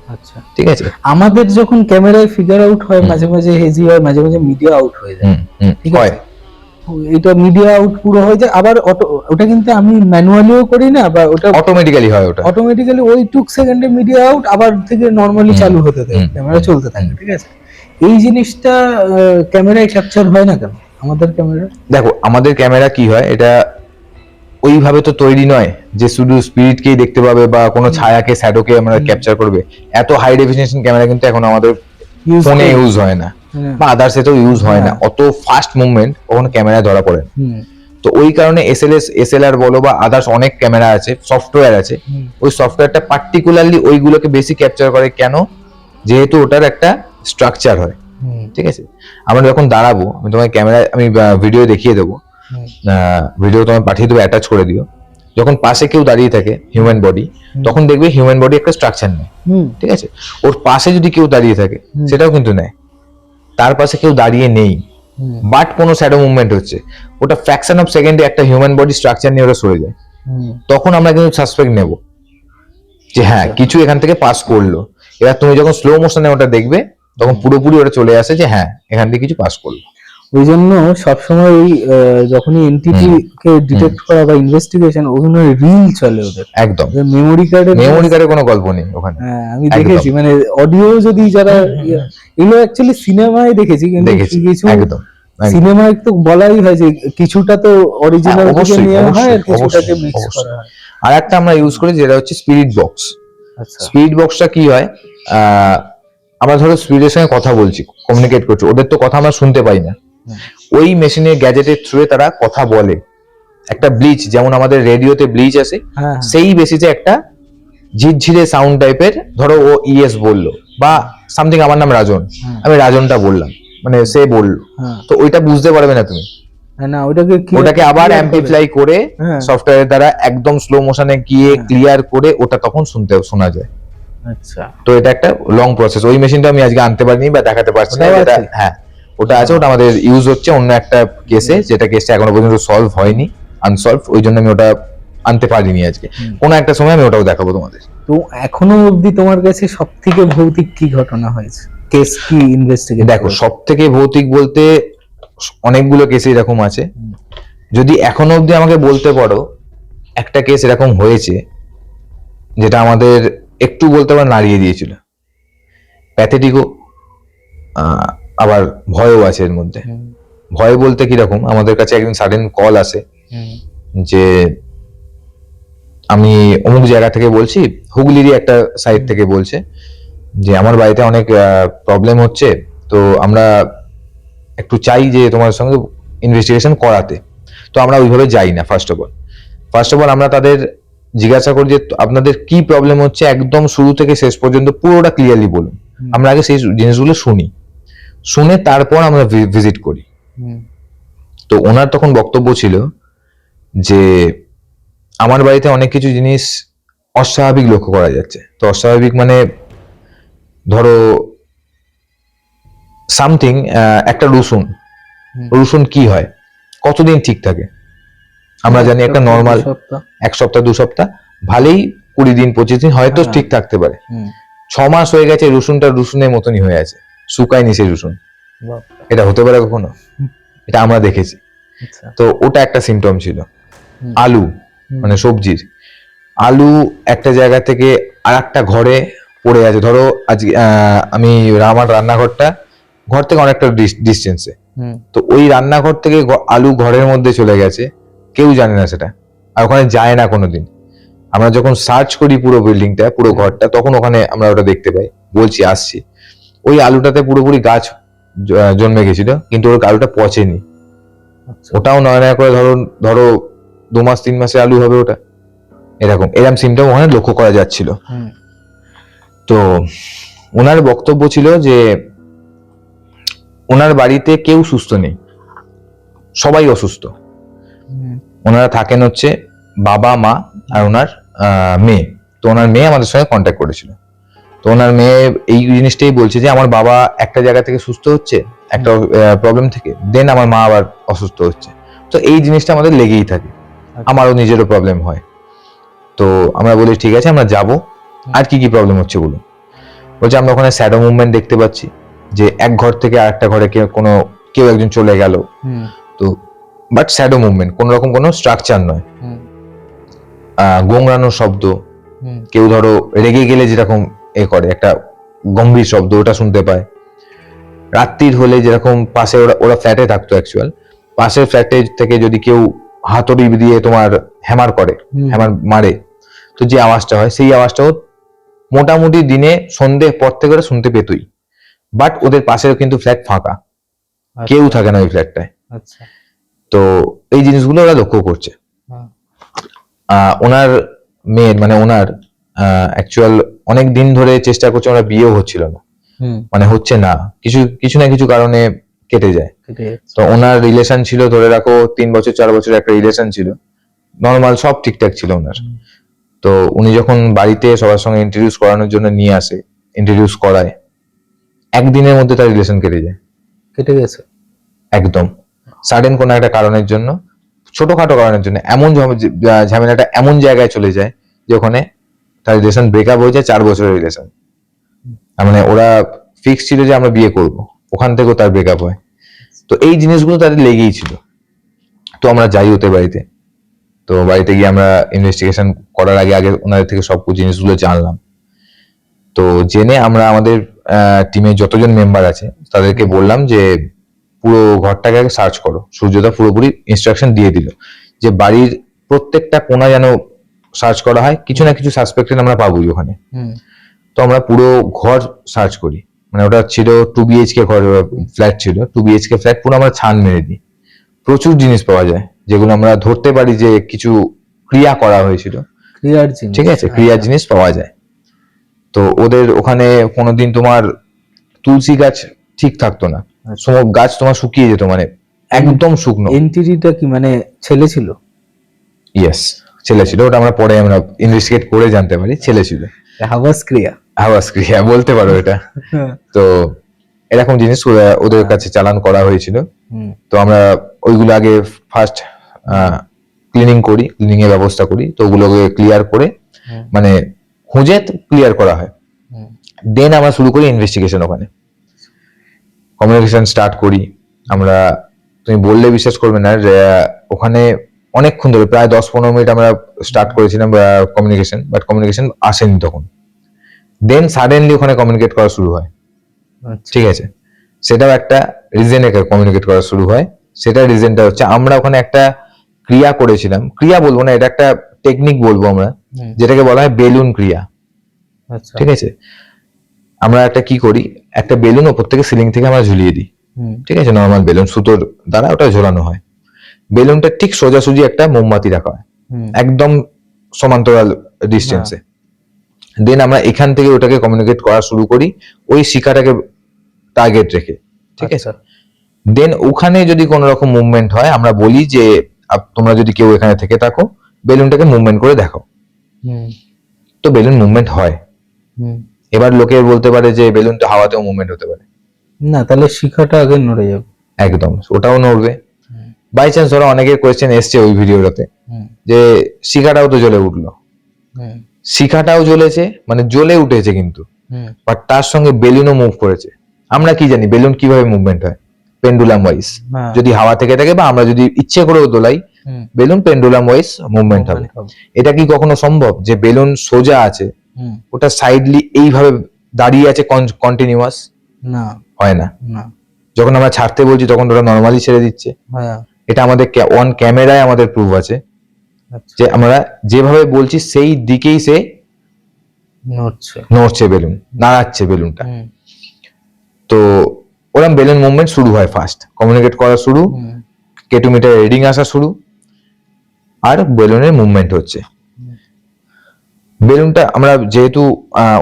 আচ্ছা। ঠিক আছে। আমাদের যখন ক্যামেরায় ফিগার আউট হয়, মাঝে মাঝে হেজি হয়, মাঝে মাঝে মিডিয়া আউট হয়ে যায়। ঠিক হয়। আছে, এটা মিডিয়া আউট পুরো হয়ে যায়। আবার ওটা কিন্তু আমি ম্যানুয়ালিও করি না, বা ওটা অটোমেটিক্যালি হয় ওটা। অটোমেটিক্যালি ওই 2 সেকেন্ডে মিডিয়া আউট, আবার থেকে নরমালি চালু হতে থাকে, হুম। ক্যামেরা চলতে থাকে। ঠিক আছে, এই জিনিসটা ক্যামেরায় ক্যাপচার হয় না কেন আমাদের ক্যামেরা? দেখো আমাদের ক্যামেরা কি হয়, এটা ওইভাবে তো তৈরি নয় যে শুধু স্পিরিটকেই দেখতে পাবে বা কোনো ছায়াকে শ্যাডোকে আমরা ক্যাপচার করবে। এত হাই ডেফিনিশন ক্যামেরা কিন্তু এখন আমাদের Use ফোনে করি। ইউজ হয় না, হ্যাঁ। বা আদার্স এতেও ইউজ হয় না। হ্যাঁ। অত ফাস্ট মুভমেন্ট কখনো ক্যামেরায় ধরা পড়ে না। হুম তো ওই কারণে এসএলআর বলো বা আদার্স অনেক ক্যামেরা আছে, সফটওয়্যার আছে, হুম। ওই সফটওয়্যারটা পার্টিকুলারলি ওইগুলোকে বেশি ক্যাপচার করে। কেন? যেহেতু ওটার একটা স্ট্রাকচার হয়। হুম ঠিক আছে, আমরা যখন দাঁড়াবো, আমি তোমার ক্যামেরায় আমি ভিডিও দেখিয়ে দেবো, হুম ভিডিও তোমায় পাঠিয়ে দেবো, অ্যাটাচ করে দিও। যখন পাশে কেউ দাঁড়িয়ে থাকে হিউম্যান বডি, তখন দেখবে হিউম্যান বডি একটা স্ট্রাকচার নেয়। হুম ঠিক আছে, ওর পাশে যদি কেউ দাঁড়িয়ে থাকে সেটাও কিন্তু নেয়। তার পাশে কেউ দাঁড়িয়ে নেই, হুম বাট কোনো শ্যাডো মুভমেন্ট হচ্ছে, ওটা ফ্র্যাকশন অফ সেকেন্ডে একটা হিউম্যান বডি স্ট্রাকচার নিয়ে ওরা সরে যায়। হুম তখন আমরা কিন্তু সাসপেক্ট নেব যে হ্যাঁ কিছু এখান থেকে পাস করলো। এবার তুমি যখন স্লো মোশনে ওটা দেখবে, তখন পুরোপুরি ওটা চলে আসে যে হ্যাঁ এখান থেকে কিছু পাস করলো। ওই জন্য সবসময় ওই যখনই এনটিটি কে ডিটেক্ট করা বা ইনভেস্টিগেশন, ওখানে রিল চলে ওদের। একদম, মেমোরি কার্ডে কোনো গল্প নেই ওখানে। হ্যাঁ আমি একদম। দেখেছি, মানে অডিও যদি যারা এগুলো অ্যাকচুয়ালি সিনেমায় দেখেছি, কিন্তু দেখেছি, কিছু একদম। সিনেমায় তো বলাই হয় যে কিছুটা তো অরিজিনাল থেকে অবশ্যই, নেওয়া হয়, আর অবশ্যই, কিছুটাকে অবশ্যই, মিক্স অবশ্যই। করা হয়। আর একটা আমরা ইউজ করি যেটা হচ্ছে স্পিরিট বক্স। আচ্ছা স্পিরিট বক্সটা কি হয়, আমরা ধরো স্পিরিটের সঙ্গে কথা বলছি, কমিউনিকেট করছি, ওদের তো কথা আমরা শুনতে পাই না। ওই মেশিনের গ্যাজেটের থ্রুয়ে তারা কথা বলে। একটা ব্লিচ, যেমন আমাদের রেডিওতে ব্লিচ আসে, হ্যাঁ সেই বেসিসে একটা ঝিরঝিরে সাউন্ড টাইপের, ধরো ও ইয়েস বললো বা সামথিং, আমার নাম রাজন, আমি রাজনটা বললাম, মানে সে বললো, হ্যাঁ তো ওইটা বুঝতে পারবে না তুমি। হ্যাঁ, না ওটাকে ওটাকে আবার অ্যাম্পলিফাই করে হ্যাঁ। সফটওয়্যারের দ্বারা একদম স্লো মোশনে গিয়ে ক্লিয়ার করে ওটা তখন শোনা যায়। আচ্ছা তো এটা একটা লং প্রসেস। ওই মেশিনটা আমি আজকে আনতে পারিনি বা দেখাতে পারছি না। ওটাও এটা আছে? হ্যাঁ, ওটা আছে, ওটা আমাদের ইউজ হচ্ছে অন্য একটা কেসে, যেটা কেসটা এখনো পর্যন্ত সলভ হয়নি, আনসলভ, ওই জন্য আমি ওটা আনতে পারিনি আজকে। কোনো একটা সময় আমি ওটাও দেখাবো তোমাদের। তো এখনো অবধি তোমার কাছে সব থেকে ভৌতিক কি ঘটনা হয়েছে, কেস কি ইনভেস্টিগেট? দেখো, সব থেকে ভৌতিক বলতে অনেকগুলো কেস এরকম আছে। যদি এখনো অবধি আমাকে বলতে পারো একটা কেস এরকম হয়েছে যেটা আমাদের একটু বলতে পারো নাড়িয়ে দিয়েছিল, প্যাথেটিকও, আবার ভয়ও আছে এর মধ্যে। ভয় বলতে কিরকম, আমাদের কাছে একদিন সাডেন কল আসে যে আমি অমুক জায়গা থেকে বলছি, হুগলিরই একটা সাইড থেকে বলছে যে আমার বাড়িতে অনেক প্রবলেম হচ্ছে, তো আমরা একটু চাই যে তোমার সঙ্গে ইনভেস্টিগেশন করাতে। তো আমরা ওইভাবে যাই না। ফার্স্ট অফ অল আমরা তাদের জিজ্ঞাসা করি যে আপনাদের কি প্রবলেম হচ্ছে, একদম শুরু থেকে শেষ পর্যন্ত পুরোটা ক্লিয়ারলি বলুন। আমরা আগে সেই জিনিসগুলো শুনে তারপর আমরা ভিজিট করি। তো ওনার তখন বক্তব্য ছিল যে আমার বাড়িতে অনেক কিছু জিনিস অস্বাভাবিক লক্ষ্য করা যাচ্ছে। তো অস্বাভাবিক মানে ধরো সামথিং, একটা রসুন কি হয়, কতদিন ঠিক থাকে? আমরা জানি একটা নর্মাল 1 সপ্তাহ 2 সপ্তাহ, ভালোই 20 দিন 25 দিন হয়তো ঠিক থাকতে পারে। 6 মাস হয়ে গেছে, রসুনের মতনই হয়ে আছে, শুকায়নি সেই রসুন। এটা হতে পারে কখনো? এটা আমরা দেখেছি। তো ওটা একটা সিমটম ছিল। আলু মানে সবজির আলু একটা জায়গা থেকে আর একটা ঘরে পড়ে আছে। ধরো আজকে আমি আমার রান্নাঘরটা ঘর থেকে অনেকটা ডিস্টেন্সে, তো ওই রান্নাঘর থেকে আলু ঘরের মধ্যে চলে গেছে, কেউ জানে না সেটা, আর ওখানে যায় না কোনোদিন। আমরা যখন সার্চ করি পুরো বিল্ডিংটা, পুরো ঘরটা, তখন ওখানে আমরা ওটা দেখতে পাই। বলছি আসছি, ওই আলুটাতে পুরোপুরি গাছ জন্মে গেছিল, কিন্তু ওর আলুটা পচেনি। ওটাও নয় করে ধরো 2 মাস 3 মাসে আলু হবে ওটা, এরকম সিমটম ওখানে লক্ষ্য করা যাচ্ছিল। তো ওনার বক্তব্য ছিল যে ওনার বাড়িতে কেউ সুস্থ নেই, সবাই অসুস্থ। ওনারা থাকেন হচ্ছে বাবা মা আর ওনার মেয়ে। তো ওনার মেয়ে আমাদের সঙ্গে কন্ট্যাক্ট করেছিল। তো ওনার মেয়ে এই জিনিসটাই বলছে যে আমার বাবা একটা জায়গা থেকে সুস্থ হচ্ছে, একটা প্রবলেম থেকে, দেন আমার মা আবার অসুস্থ হচ্ছে। তো এই জিনিসটা আমাদের লেগেই থাকে, আমারও নিজেরও প্রবলেম হয়। তো আমরা বলি ঠিক আছে আমরা যাব, আর কি কি প্রবলেম হচ্ছে বলুন। বলছে আমরা ওখানে শ্যাডো মুভমেন্ট দেখতে পাচ্ছি, যে এক ঘর থেকে আরেকটা ঘরে কেউ একজন চলে গেল। তো বাট শ্যাডো মুভমেন্ট, কোন রকম কোনো স্ট্রাকচার নয়। গোংরানোর শব্দ, কেউ ধরো রেগে গেলে যেরকম করে একটা গম্ভীর শব্দ, ওটা শুনতে পায়। রাত্রির হলে যেরকম পাশে ওরা ফ্ল্যাটে থাকতো, অ্যাকচুয়াল পাশের ফ্ল্যাটে থেকে যদি কেউ হাতুড়ি দিয়ে তোমার হ্যামার মারে, তো যে আওয়াজটা হয় সেই আওয়াজটাও মোটামুটি দিনে সন্ধ্যে পর থেকে ওরা শুনতে পেতই। বাট ওদের পাশেও কিন্তু ফ্ল্যাট ফাঁকা, কেউ থাকে না ওই ফ্ল্যাটটায়। তো এই জিনিসগুলো ওরা লক্ষ্য করছে। ওনার মেয়ের মানে ওনার অ্যাকচুয়াল অনেক দিন ধরে চেষ্টা করছে, ওনার বিয়েও হচ্ছিল না, মানে হচ্ছে না, কিছু না কিছু কারণে কেটে যায়। তো ওনার রিলেশন ছিল ধরে রাখো 3 বছর 4 বছর একটা রিলেশন ছিল, নর্মাল সব ঠিকঠাক ছিল ওনার। তো উনি যখন বাড়িতে সবার সঙ্গে ইন্ট্রোডিউস করানোর জন্য নিয়ে আসে, ইন্ট্রোডিউস করায়, একদিনের মধ্যে তার রিলেশন কেটে গেছে একদম সাডেন কোনো একটা কারণের জন্য, ছোটখাটো কারণের জন্য। এমন ঝামেলাটা এমন জায়গায় চলে যায় যে ওখানে তার রিলেশন ব্রেকআপ হয়ে যায়। 4 বছরের রিলেশন, মানে ওরা ফিক্স ছিল যে আমরা বিয়ে করব, ওখান থেকেও তার ব্রেকআপ হয়। তো এই জিনিসগুলো তাদের লেগেই ছিল। তো আমরা যাই ওদের বাড়িতে। তো বাড়িতে গিয়ে আমরা ইনভেস্টিগেশন করার আগে ওনাদের থেকে সব জিনিসগুলো জানলাম। তো জেনে আমরা আমাদের টিমে যতজন মেম্বার আছে তাদেরকে বললাম যে পুরো ঘরটাকে আগে সার্চ করো। সূর্যদা পুরোপুরি ইনস্ট্রাকশন দিয়ে দিল যে বাড়ির প্রত্যেকটা কোণা যেন সার্চ করা হয়, কিছু না কিছু সাসপেক্টেড আমরা পাবোই ওখানে। তো আমরা পুরো ঘর সার্চ করি, মানে ওটা ছিল 2 BHK ঘর, ফ্ল্যাট ছিল 2 BHK ফ্ল্যাট, পুরো আমরা ছান মেরে দিই। প্রচুর জিনিস পাওয়া যায় যেগুলো আমরা ধরতে পারি যে কিছু ক্রিয়া করা হয়েছিল, ঠিক আছে, ক্রিয়ার জিনিস পাওয়া যায়। তো ওদের ওখানে কোনোদিন তোমার তুলসী গাছ ঠিক থাকতো না, সব গাছ তোমার শুকিয়ে যেত, মানে একদম শুকনো। এন্টিটিটা কি মানে ছেলে ছিল? ইয়েস, ছেলে ছিল। ওটা আমরা পরে আমরা ইনভেস্টিগেট করে জানতে পারি ছেলে ছিল। হাওয়াস ক্রিয়া বলতে পারো এটা। তো এরকম জিনিস ওদের কাছে চালান করা হয়েছিল। তো আমরা ওইগুলো আগে ফার্স্ট ক্লিনিং করি, ক্লিনিং এর ব্যবস্থা করি, তো ওগুলোকে ক্লিয়ার করে মানে খুঁজে ক্লিয়ার করা হয়। দেন আমরা শুরু করি ইনভেস্টিগেশন। ওখানে কমিউনিকেশন স্টার্ট করি আমরা। তুমি বললে বিশ্বাস করবে না যে ওখানে অনেকক্ষণ ধরে প্রায় 10-15 মিনিট আমরা স্টার্ট করেছিলাম কমিউনিকেশন, বাট কমিউনিকেশন আসেনি তখন। দেন সাডেনলি ওখানে কমিউনিকেট করা শুরু হয়। ঠিক আছে, সেটাও একটা রিজনে কমিউনিকেট করা শুরু হয়। সেটা রিজনটা হচ্ছে আমরা ওখানে একটা ক্রিয়া করেছিলাম, ক্রিয়া বলবো না, এটা একটা টেকনিক বলবো আমরা, যেটাকে বলা হয় বেলুন ক্রিয়া। ঠিক আছে, আমরা একটা কি করি, একটা বেলুন ওপর থেকে সিলিং থেকে আমরা ঝুলিয়ে দিই। ঠিক আছে, নর্মাল বেলুন সুতোর দ্বারা ওটা ঝোলানো হয়। বেলুনটা ঠিক সোজাসুজি একটা মোমবাতি রাখা হয় একদম সমান্তরাল ডিস্টেন্সে। দেন আমরা এখান থেকে ওটাকে কমিউনিকেট করা শুরু করি ওই শিখাটাকে টার্গেট রেখে। ঠিক আছে, দেন ওখানে যদি কোনো রকম মুভমেন্ট হয় আমরা বলি যে তোমরা যদি কেউ এখানে থেকে থাকো বেলুনটাকে মুভমেন্ট করে দেখো। তো বেলুন মুভমেন্ট হয়। এবার লোকে বলতে পারে যে বেলুন তো হাওয়াতেও মুভমেন্ট হতে পারে। না, তাহলে শিখাটা আগে নড়ে যাবে। একদম, ওটাও নড়বে। বাই চান্স ধরো অনেকের কোয়েশ্চেন এসছে ওই ভিডিওটাতে যে শিখাটাও তো জ্বলে উঠলো। শিখাটাও জ্বলেছে, মানে জ্বলে উঠেছে কিন্তু, বাট তার সঙ্গে বেলুনও মুভ করেছে। আমরা কি জানি বেলুন কিভাবে মুভমেন্ট হয়? Pendulum wise. যদি হাওয়া থেকে থাকে বা আমরা যদি ইচ্ছে করেও দোলাই, বেলুন পেন্ডুলাম ওয়াইজ মুভমেন্ট হবে। এটা কি কখনো সম্ভব যে বেলুন সোজা আছে, ওটা সাইডলি এইভাবে দাঁড়িয়ে আছে কন্টিনিউয়াস? না, হয় না। যখন আমরা ছাড়তে বলছি তখন ওটা নর্মালি ছেড়ে দিচ্ছে। এটা আমাদের অন ক্যামেরায় আমাদের প্রুফ আছে যে আমরা যেভাবে বলছি সেই দিকেই সে নড়ছে, বেলুন নাড়াচ্ছে বেলুনটা। তো ওরকম বেলুন মুভমেন্ট শুরু হয়, ফার্স্ট কমিউনিকেট করা শুরু, কেটোমিটার রিডিং আসা শুরু, আর বেলুনের মুভমেন্ট হচ্ছে। বেলুনটা আমরা যেহেতু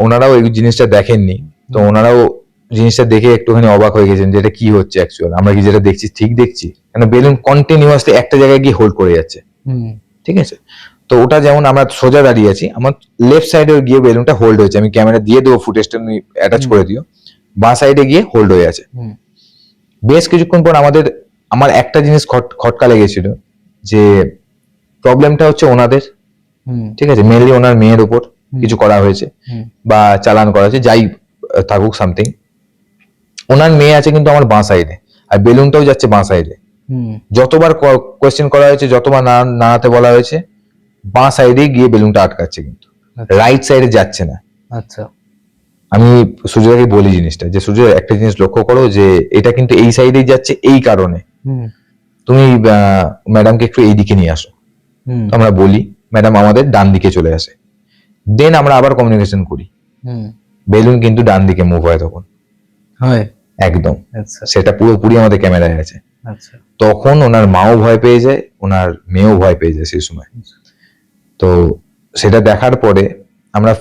ওনারাও এই জিনিসটা দেখেননি, তো ওনারাও জিনিসটা দেখে একটুখানি অবাক হয়ে গেছেন যে এটা কি হচ্ছে অ্যাকচুয়াল, আমরা কি যেটা দেখছি ঠিক দেখছি? কারণ বেলুন কন্টিনিউয়াসলি একটা জায়গায় গিয়ে হোল্ড করে যাচ্ছে। ঠিক আছে, তো ওটা যেমন আমরা সোজা দাঁড়িয়ে আছি, আমার লেফট সাইডে গিয়ে বেলুনটা হোল্ড হয়েছে। আমি ক্যামেরা দিয়ে দেবো, ফুটেজটা অ্যাটাচ করে দিও। বাঁ সাইডে গিয়ে হোল্ড হয়ে আছে। বেশ কিছুক্ষণ পর আমার একটা জিনিস খটকা লেগেছিল যে প্রবলেমটা হচ্ছে ওনাদের। ঠিক আছে, মেনলি ওনার মেয়ের উপর কিছু করা হয়েছে বা চালান করা হয়েছে, যাই থাকুক সামথিং। ওনার মেয়ে আছে কিন্তু আমার বাঁ সাইডে, আর বেলুনটাও যাচ্ছে বাঁ সাইডে। যতবার কোয়েশ্চেন করা হয়েছে, যতবার নাড়াতে বলা হয়েছে, বাঁ সাইডে গিয়ে বেলুনটা আটকাচ্ছে, কিন্তু রাইট সাইডে যাচ্ছে না। আচ্ছা, আমি সুজয়কে বলি জিনিসটা যে সুজয় একটা জিনিস লক্ষ্য করো যে এটা কিন্তু এই সাইডেই যাচ্ছে, এই কারণে তুমি ম্যাডামকে একটু এই দিকে নিয়ে আসো। আমরা বলি, ম্যাডাম আমাদের ডান দিকে চলে আসে। দেন আমরা আবার কমিউনিকেশন করি, বেলুন কিন্তু ডান দিকে মুভ হয় তখন। হয় একদম, সেটা পুরোপুরি আমাদের ক্যামেরায় আছে। তখন ওনার মাও ভয় পেয়ে যায়, ওনার মেয়েও ভয় পেয়ে যায় সেই সময়। তো সেটা দেখার পরে আমরা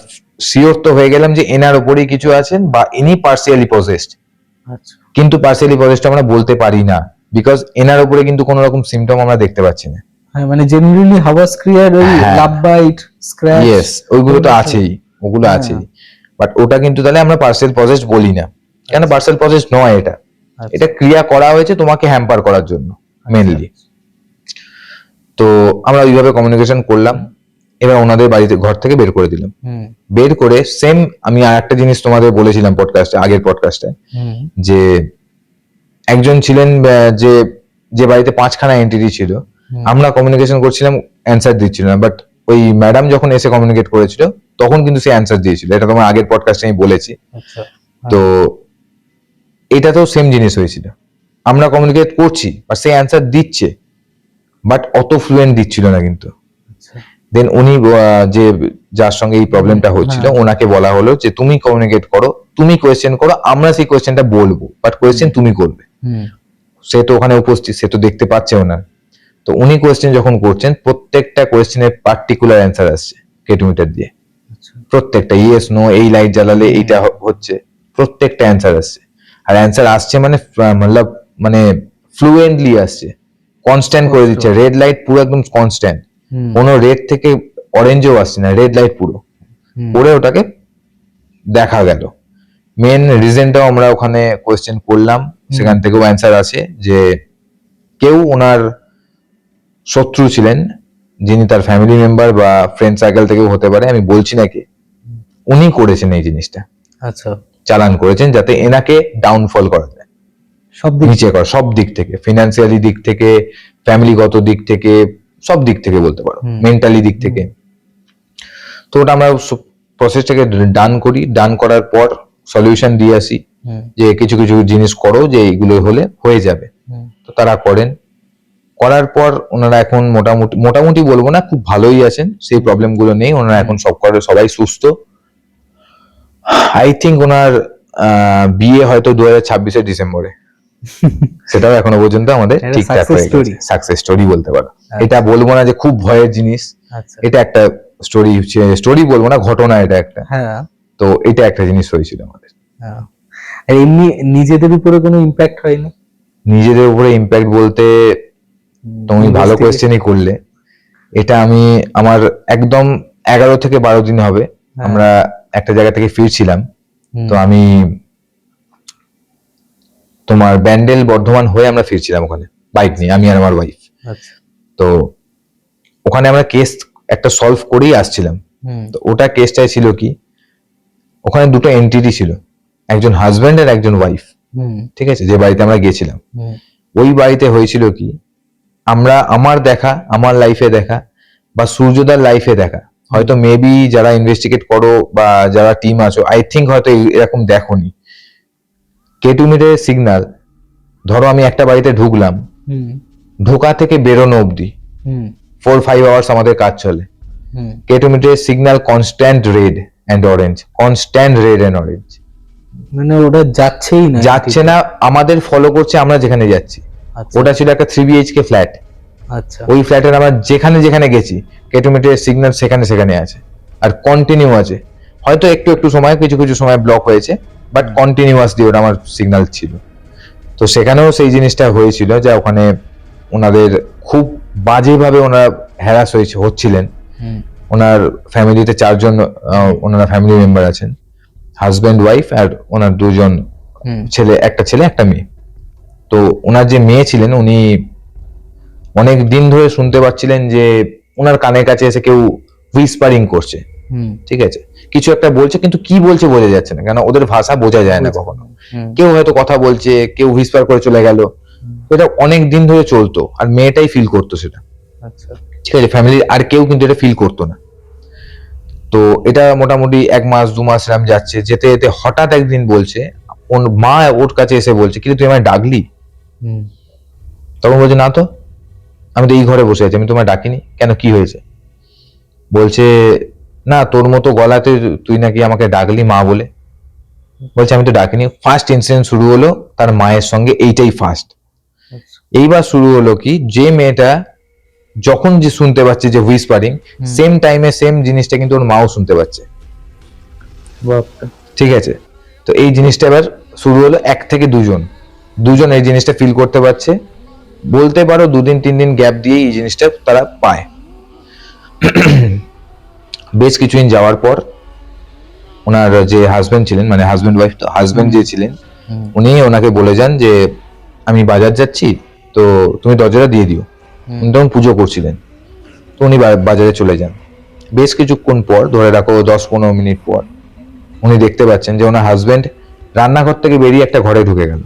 শিওর তো হয়ে গেলাম যে এনার উপরেই কিছু আছেন বা ইনি পার্সিয়ালি পজেসড। কিন্তু পার্সিয়ালি পজেসড আমরা বলতে পারি না, বিকজ এনার উপরে কিন্তু কোনো রকম সিমটম আমরা দেখতে পাচ্ছি না। হ্যাঁ, মানে জেনারেলি হাওয়াস ক্রিয়ার ওই লাভ বাইট, স্ক্র্যাচ, ইয়েস, ওইগুলো তো আছেই, ওগুলো আছেই। বাট ওটা কিন্তু তাহলে আমরা পার্সিয়াল পজেসড বলি না, কেন? পার্সিয়াল পজেসড নয় এটা, এটা ক্রিয়া করা হয়েছে তোমাকে হ্যাম্পার করার জন্য মেনলি। তো আমরা ওইভাবে কমিউনিকেশন করলাম। এবার ওনাদের বাড়িতে ঘর থেকে বের করে দিলাম। বের করে সেম আমি আর একটা জিনিস তোমাদের বলেছিলাম পডকাস্টে, আগের পডকাস্টে, যে একজন ছিলেন যে বাড়িতে 5খানা এন্টিটি ছিল, আমরা কমিউনিকেশন করছিলাম, অ্যান্সার দিচ্ছিল না, বাট ওই ম্যাডাম যখন এসে কমিউনিকেট করেছিল তখন কিন্তু সে অ্যান্সার দিয়েছিল। এটা তোমার আগের পডকাস্টে আমি বলেছি। তো এটাতেও সেম জিনিস হয়েছিল, আমরা কমিউনিকেট করছি আর সে অ্যান্সার দিচ্ছে, বাট অত ফ্লুয়েন্ট দিচ্ছিল না কিন্তু। দেন উনি যে যার সঙ্গে এই প্রবলেমটা হচ্ছিল ওনাকে বলা হলো যে তুমি কমিউনিকেট করো, তুমি কোয়েশ্চেন করো, আমরা সেই কোয়েশ্চেনটা বলবো, বাট কোয়েশ্চেন তুমি করবে। সে তো ওখানে উপস্থিত, সে তো দেখতে পাচ্ছে ওনার। তো উনি কোয়েশ্চেন যখন করছেন, প্রত্যেকটা কোয়েশ্চেনের পার্টিকুলার অ্যান্সার আসছে কেটোমিটার দিয়ে, প্রত্যেকটা ইয়েস নো, এই লাইট জ্বালালে এইটা হচ্ছে, প্রত্যেকটা অ্যান্সার আসছে। আর অ্যান্সার আসছে মানে ফ্লুয়েন্টলি আসছে, কনস্ট্যান্ট করে দিচ্ছে। রেড লাইট পুরো একদম কনস্ট্যান্ট, কোনো রেড থেকে অরেঞ্জও আসছে না, রেড লাইট পুরো করে ওটাকে দেখা গেল। মেন রিজনটাও আমরা ওখানে কোয়েশ্চেন করলাম, সেখান থেকেও অ্যান্সার আছে যে কেউ ওনার শত্রু ছিলেন, যিনি তার ফ্যামিলি মেম্বার বা ফ্রেন্ড সার্কেল থেকেও হতে পারে, আমি বলছি না কে, উনি করেছেন এই জিনিসটা, আচ্ছা, চালান করেছেন যাতে এনাকে ডাউনফল করা যায়, সব দিক নিচে করা, সব দিক থেকে, ফিনান্সিয়ালি দিক থেকে, ফ্যামিলিগত দিক থেকে, সব দিক থেকে বলতে পারো, মেন্টালি দিক থেকে। তো ওটা আমরা প্রসেসটাকে ডান করি, ডান করার পর সলিউশন দিয়ে আসি যে কিছু কিছু জিনিস করো যে এইগুলো হলে হয়ে যাবে। তো তারা করেন, করার পর ওনারা এখন মোটামুটি বলবো না, খুব ভালোই আছেন, সেই প্রবলেম গুলো নেই, ওনারা এখন সবাই সুস্থ। আই থিঙ্ক ওনার বিয়ে হয়তো 2026 ডিসেম্বরে, সেটাও এখনো পর্যন্ত আমাদের এটা ঠিকঠাক success হয়ে story। গেছে, সাকসেস স্টোরি বলতে পারো। এটা বলবো না যে খুব ভয়ের জিনিস, আচ্ছা, এটা একটা স্টোরি বলবো না, ঘটনা এটা একটা। হ্যাঁ তো এটা একটা জিনিস হয়েছিল আমাদের। হ্যাঁ। আর এমনি নিজেদের উপরে কোনো ইম্প্যাক্ট হয়নি? নিজেদের উপরে ইম্প্যাক্ট বলতে তুমি ভালো কোয়েশ্চেনই করলে। এটা আমি আমার একদম 11 থেকে 12 দিন হবে, আমরা একটা জায়গা থেকে ফিরছিলাম। তো আমি তোমার ব্যান্ডেল বর্ধমান হয়ে আমরা ফিরছিলাম ওখানে বাইক নিয়ে, আমি আর আমার ওয়াইফ। আচ্ছা, তো ওখানে আমরা কেস একটা সলভ করেই আসছিলাম। তো ওটা কেসটাই ছিল কি, ওখানে দুটো এন্টিটি ছিল, একজন হাজবেন্ড আর একজন ওয়াইফ, ঠিক আছে, যে বাড়িতে আমরা গেছিলাম। ওই বাড়িতে হয়েছিল কি, আমার লাইফে দেখা বা সূর্যদার লাইফে দেখা, হয়তো মেবি যারা ইনভেস্টিগেট করো বা যারা টিম আছো, আই থিঙ্ক হয়তো এরকম দেখোনি। K2 মিটারের সিগন্যাল, ধরো আমি একটা বাড়িতে ঢুকলাম, ঢোকা থেকে বেরোনো অব্দি 4-5 আওয়ার্স আমাদের কাজ চলে। K2 মিটারের signal constant red and orange, constant red and orange, মানে ওটা যাচ্ছেই না, যাচ্ছে না, আমাদের ফলো করছে আমরা যেখানে যাচ্ছি। আচ্ছা, ওটা ছিল একটা 3 BHK ফ্ল্যাট। আচ্ছা, ওই ফ্ল্যাটের আমরা যেখানে যেখানে গেছি K2 মিটারের সিগন্যাল সেখানে সেখানে আছে, আর কন্টিনিউ আছে। হয়তো একটু একটু সময়, কিছু কিছু সময় ব্লক হয়েছে, বাট কন্টিনিউয়াসলি ওটা আমার সিগন্যাল ছিল। তো সেখানেও সেই জিনিসটা হয়েছিল যে ওখানে ওনাদের খুব বাজেভাবে ওনারা হ্যারাস হচ্ছিলেন। ওনার ফ্যামিলিতে 4 জন ওনারা ফ্যামিলি মেম্বার আছেন, হাজব্যান্ড ওয়াইফ আর ওনার 2 জন ছেলে, একটা মেয়ে। তো ওনার যে মেয়ে ছিলেন, উনি অনেক দিন ধরে শুনতে পাচ্ছিলেন যে ওনার কানের কাছে এসে কেউ হুইসপারিং করছে, ঠিক আছে, কিছু একটা বলছে, কিন্তু কি বলছে বোঝা যাচ্ছে না, কেন ওদের ভাষা বোঝা যায় না কখনো। কেউ হয়তো কথা বলছে, কেউ হুইসপার করে চলে গেল, এটা অনেক দিন ধরে চলতো, আর মেয়েটাই ফিল করতো সেটা, আচ্ছা, ঠিক আছে, ফ্যামিলির আর কেউ কিন্তু এটা ফিল করতো না। তো এটা মোটামুটি 1 মাস 2 মাস এরকম যাচ্ছে, যেতে যেতে হঠাৎ একদিন বলছে, ওর মা ওর কাছে এসে বলছে, কিন্তু তুই আমায় ডাকলি? তখন বলছে, না তো, আমি তো এই ঘরে বসে আছি, আমি তোমায় ডাকিনি, কেন, কি হয়েছে? বলছে, না, তোর মতো গলাতে তুই নাকি আমাকে ডাকলি মা বলে। বলছে, আমি তো ডাকিনি। ফার্স্ট ইনসিডেন্ট শুরু হলো তার মায়ের সঙ্গে, এইটাই ফার্স্ট। এইবার শুরু হলো কি, যে মেয়েটা যখন যে শুনতে পাচ্ছে যে হুইসপারিং, সেম টাইমে সেম জিনিসটা কিন্তু ওর মাও শুনতে পাচ্ছে, ঠিক আছে। তো এই জিনিসটা এবার শুরু হলো, 1 থেকে 2 জন এই জিনিসটা ফিল করতে পারছে, বলতে পারো 2 দিন 3 দিন গ্যাপ দিয়ে এই জিনিসটা তারা পায়। বেশ কিছুদিন যাওয়ার পর ওনার যে হাজবেন্ড ছিলেন, মানে হাজবেন্ড ওয়াইফ, তো হাজবেন্ড যে ছিলেন উনি ওনাকে বলে যান যে আমি বাজার যাচ্ছি, তো তুমি দরজাটা দিয়ে দিও। উনি তখন পুজো করছিলেন, তো উনি বাজারে চলে যান। বেশ কিছুক্ষণ পর, ধরে রাখো 10-15 মিনিট পর, উনি দেখতে পাচ্ছেন যে ওনার হাজবেন্ড রান্নাঘর থেকে বেরিয়ে একটা ঘরে ঢুকে গেল,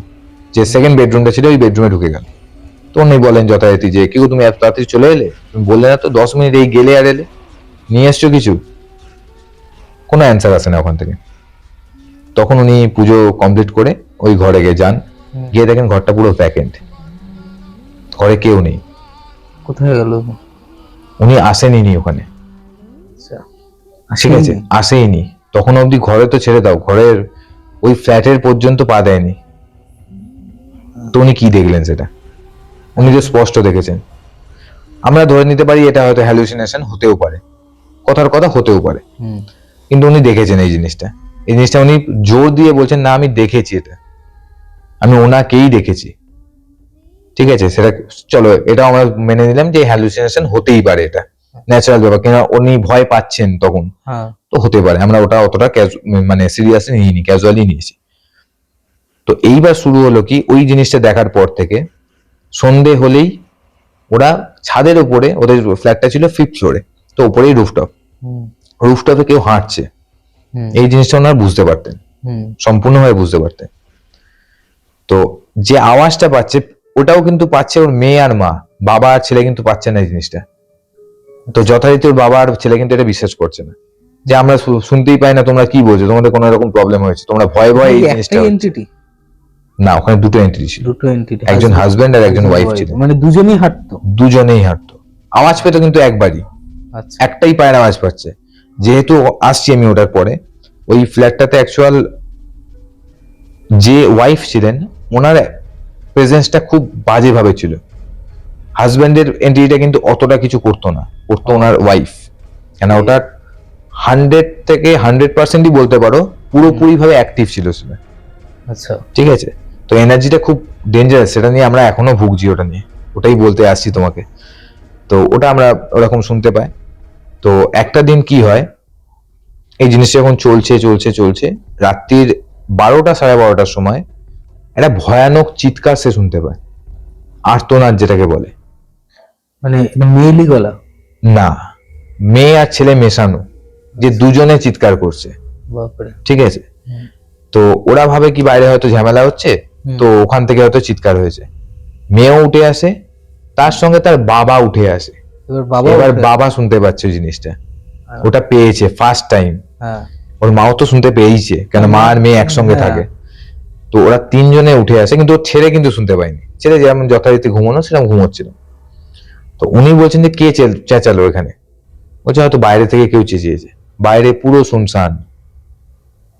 যে সেকেন্ড বেডরুমটা ছিল ওই বেডরুমে ঢুকে গেল। তো উনি বলেন যথারীতি যে, কি গো, তুমি এত তাড়াতাড়ি চলে এলে, তুমি বললে না তো 10 মিনিট, এই গেলে আর এলে, নিয়ে এসছো কিছু? কোনো অ্যান্সার আসে না ওখান থেকে। তখন উনি পুজো কমপ্লিট করে ওই ঘরে যান, গিয়ে দেখেন ঘরটা পুরো ভ্যাকেন্ট, ঘরে কেউ নেই। কোথায় গেল? উনি আসেনি ওখানে, ঠিক আছে, আসেইনি। তখন অবধি ঘরে তো ছেড়ে দাও, ঘরের ওই ফ্ল্যাটের পর্যন্ত পা দেয়নি। তো উনি কি দেখলেন সেটা, উনি তো স্পষ্ট দেখেছেন। আমরা ধরে নিতে পারি এটা হয়তো হ্যালুসিনেশন হতেও পারে, কথার কথা হতেও পারে, কিন্তু উনি দেখেছেন এই জিনিসটা উনি জোর দিয়ে বলছেন, না আমি দেখেছি, এটা আমি ওনাকেই দেখেছি, ঠিক আছে। সেটা চলো, এটা আমরা মেনে নিলাম যে হ্যালুসিনেশন হতেই পারে এটা, ন্যাচারাল ব্যাপার, কিনা উনি ভয় পাচ্ছেন তখন, হ্যাঁ তো হতে পারে। আমরা ওটা অতটা মানে সিরিয়াসলি নিইনি, ক্যাজুয়ালি নিয়েছি। তো এইবার শুরু হলো কি, ওই জিনিসটা দেখার পর থেকে সন্ধে হলেই ওরা ছাদের উপরে, ওদের ফ্ল্যাটটা ছিল 5th ফ্লোরে, তো উপরেই রুফটপ, হুম রুফটপে কেউ হাঁটছে, হুম এই জিনিসটা ওনারা বুঝতে পারতেন, হুম সম্পূর্ণভাবে বুঝতে পারতেন। তো যে আওয়াজটা পাচ্ছে ওটাও কিন্তু পাচ্ছে ওর মেয়ে আর মা, বাবা আর ছেলে কিন্তু পাচ্ছে না এই জিনিসটা। তো যথারীতি ওর বাবা আর ছেলে কিন্তু এটা বিশ্বাস করছে না, যে আমরা শুনতেই পাই না, তোমরা কি বলছো, তোমাদের কোনো রকম প্রবলেম হয়েছে, তোমরা ভয়ে ভয়ে এই জিনিসটা একটাই হচ্ছে। এন্টিটি, না, ওখানে দুটো এন্ট্রি ছিল, দুটো এন্টিটি, একজন হাজবেন্ড আর একজন ওয়াইফ ছিল, মানে দুজনেই হাঁটতো। দুজনেই হাঁটতো। আওয়াজ পেতো কিন্তু একবারই, আচ্ছা একটাই পায়ের আওয়াজ পাচ্ছে। যেহেতু আসছি আমি ওটার পরে, ওই ফ্ল্যাটটাতে অ্যাকচুয়াল যে ওয়াইফ ছিলেন ওনার প্রেজেন্সটা খুব বাজেভাবে ছিল, হাজব্যান্ডের এন্ট্রিটা কিন্তু অতটা কিছু করতো না, করতো ওনার ওয়াইফ। কেন ওটা 100 থেকে 100%ই বলতে পারো পুরোপুরি ভাবে অ্যাক্টিভ ছিল সেটা, আচ্ছা ঠিক আছে। তো এনার্জিটা খুব ডেঞ্জারাস, সেটা নিয়ে আমরা এখনো ভুগছি, ওটা নিয়ে, ওটাই বলতে আসছি তোমাকে। তো ওটা আমরা ওরকম শুনতে পাই। তো একটা দিন কি হয়, এই জিনিসটা যখন চলছে চলছে চলছে, রাত্রির 12টা 12:30টার সময় একটা ভয়ানক চিৎকার সে শুনতে পায়, আর্তনাদ যেটাকে বলে। মানে এটা মেয়েলি গলা? না, মেয়ে আর ছেলে মেশানো, যে দুজনে চিৎকার করছে, বাপরে। ঠিক আছে। তো ওরা ভাবে কি বাইরে হয়তো ঝামেলা হচ্ছে, তো ওখান থেকে হয়তো চিৎকার হয়েছে। মেয়েও উঠে আসে, তার সঙ্গে তার বাবা উঠে আসে। এবার বাবা শুনতে পাচ্ছে ওই জিনিসটা, ওটা পেয়েছে ফার্স্ট টাইম। হ্যাঁ ওর মাও তো শুনতে পেয়েছে, কেন মা আর মেয়ে একসঙ্গে থাকে। তো ওরা তিনজনে উঠে আসে, কিন্তু ওর ছেলে কিন্তু শুনতে পায়নি, ছেলে যেমন যথারীতি ঘুমানো সেরকম ঘুমোচ্ছিল। তো উনি বলছেন যে কে চেঁচালো এখানে, বলছে হয়তো বাইরে থেকে কেউ চেঁচিয়েছে। বাইরে পুরো শুনশান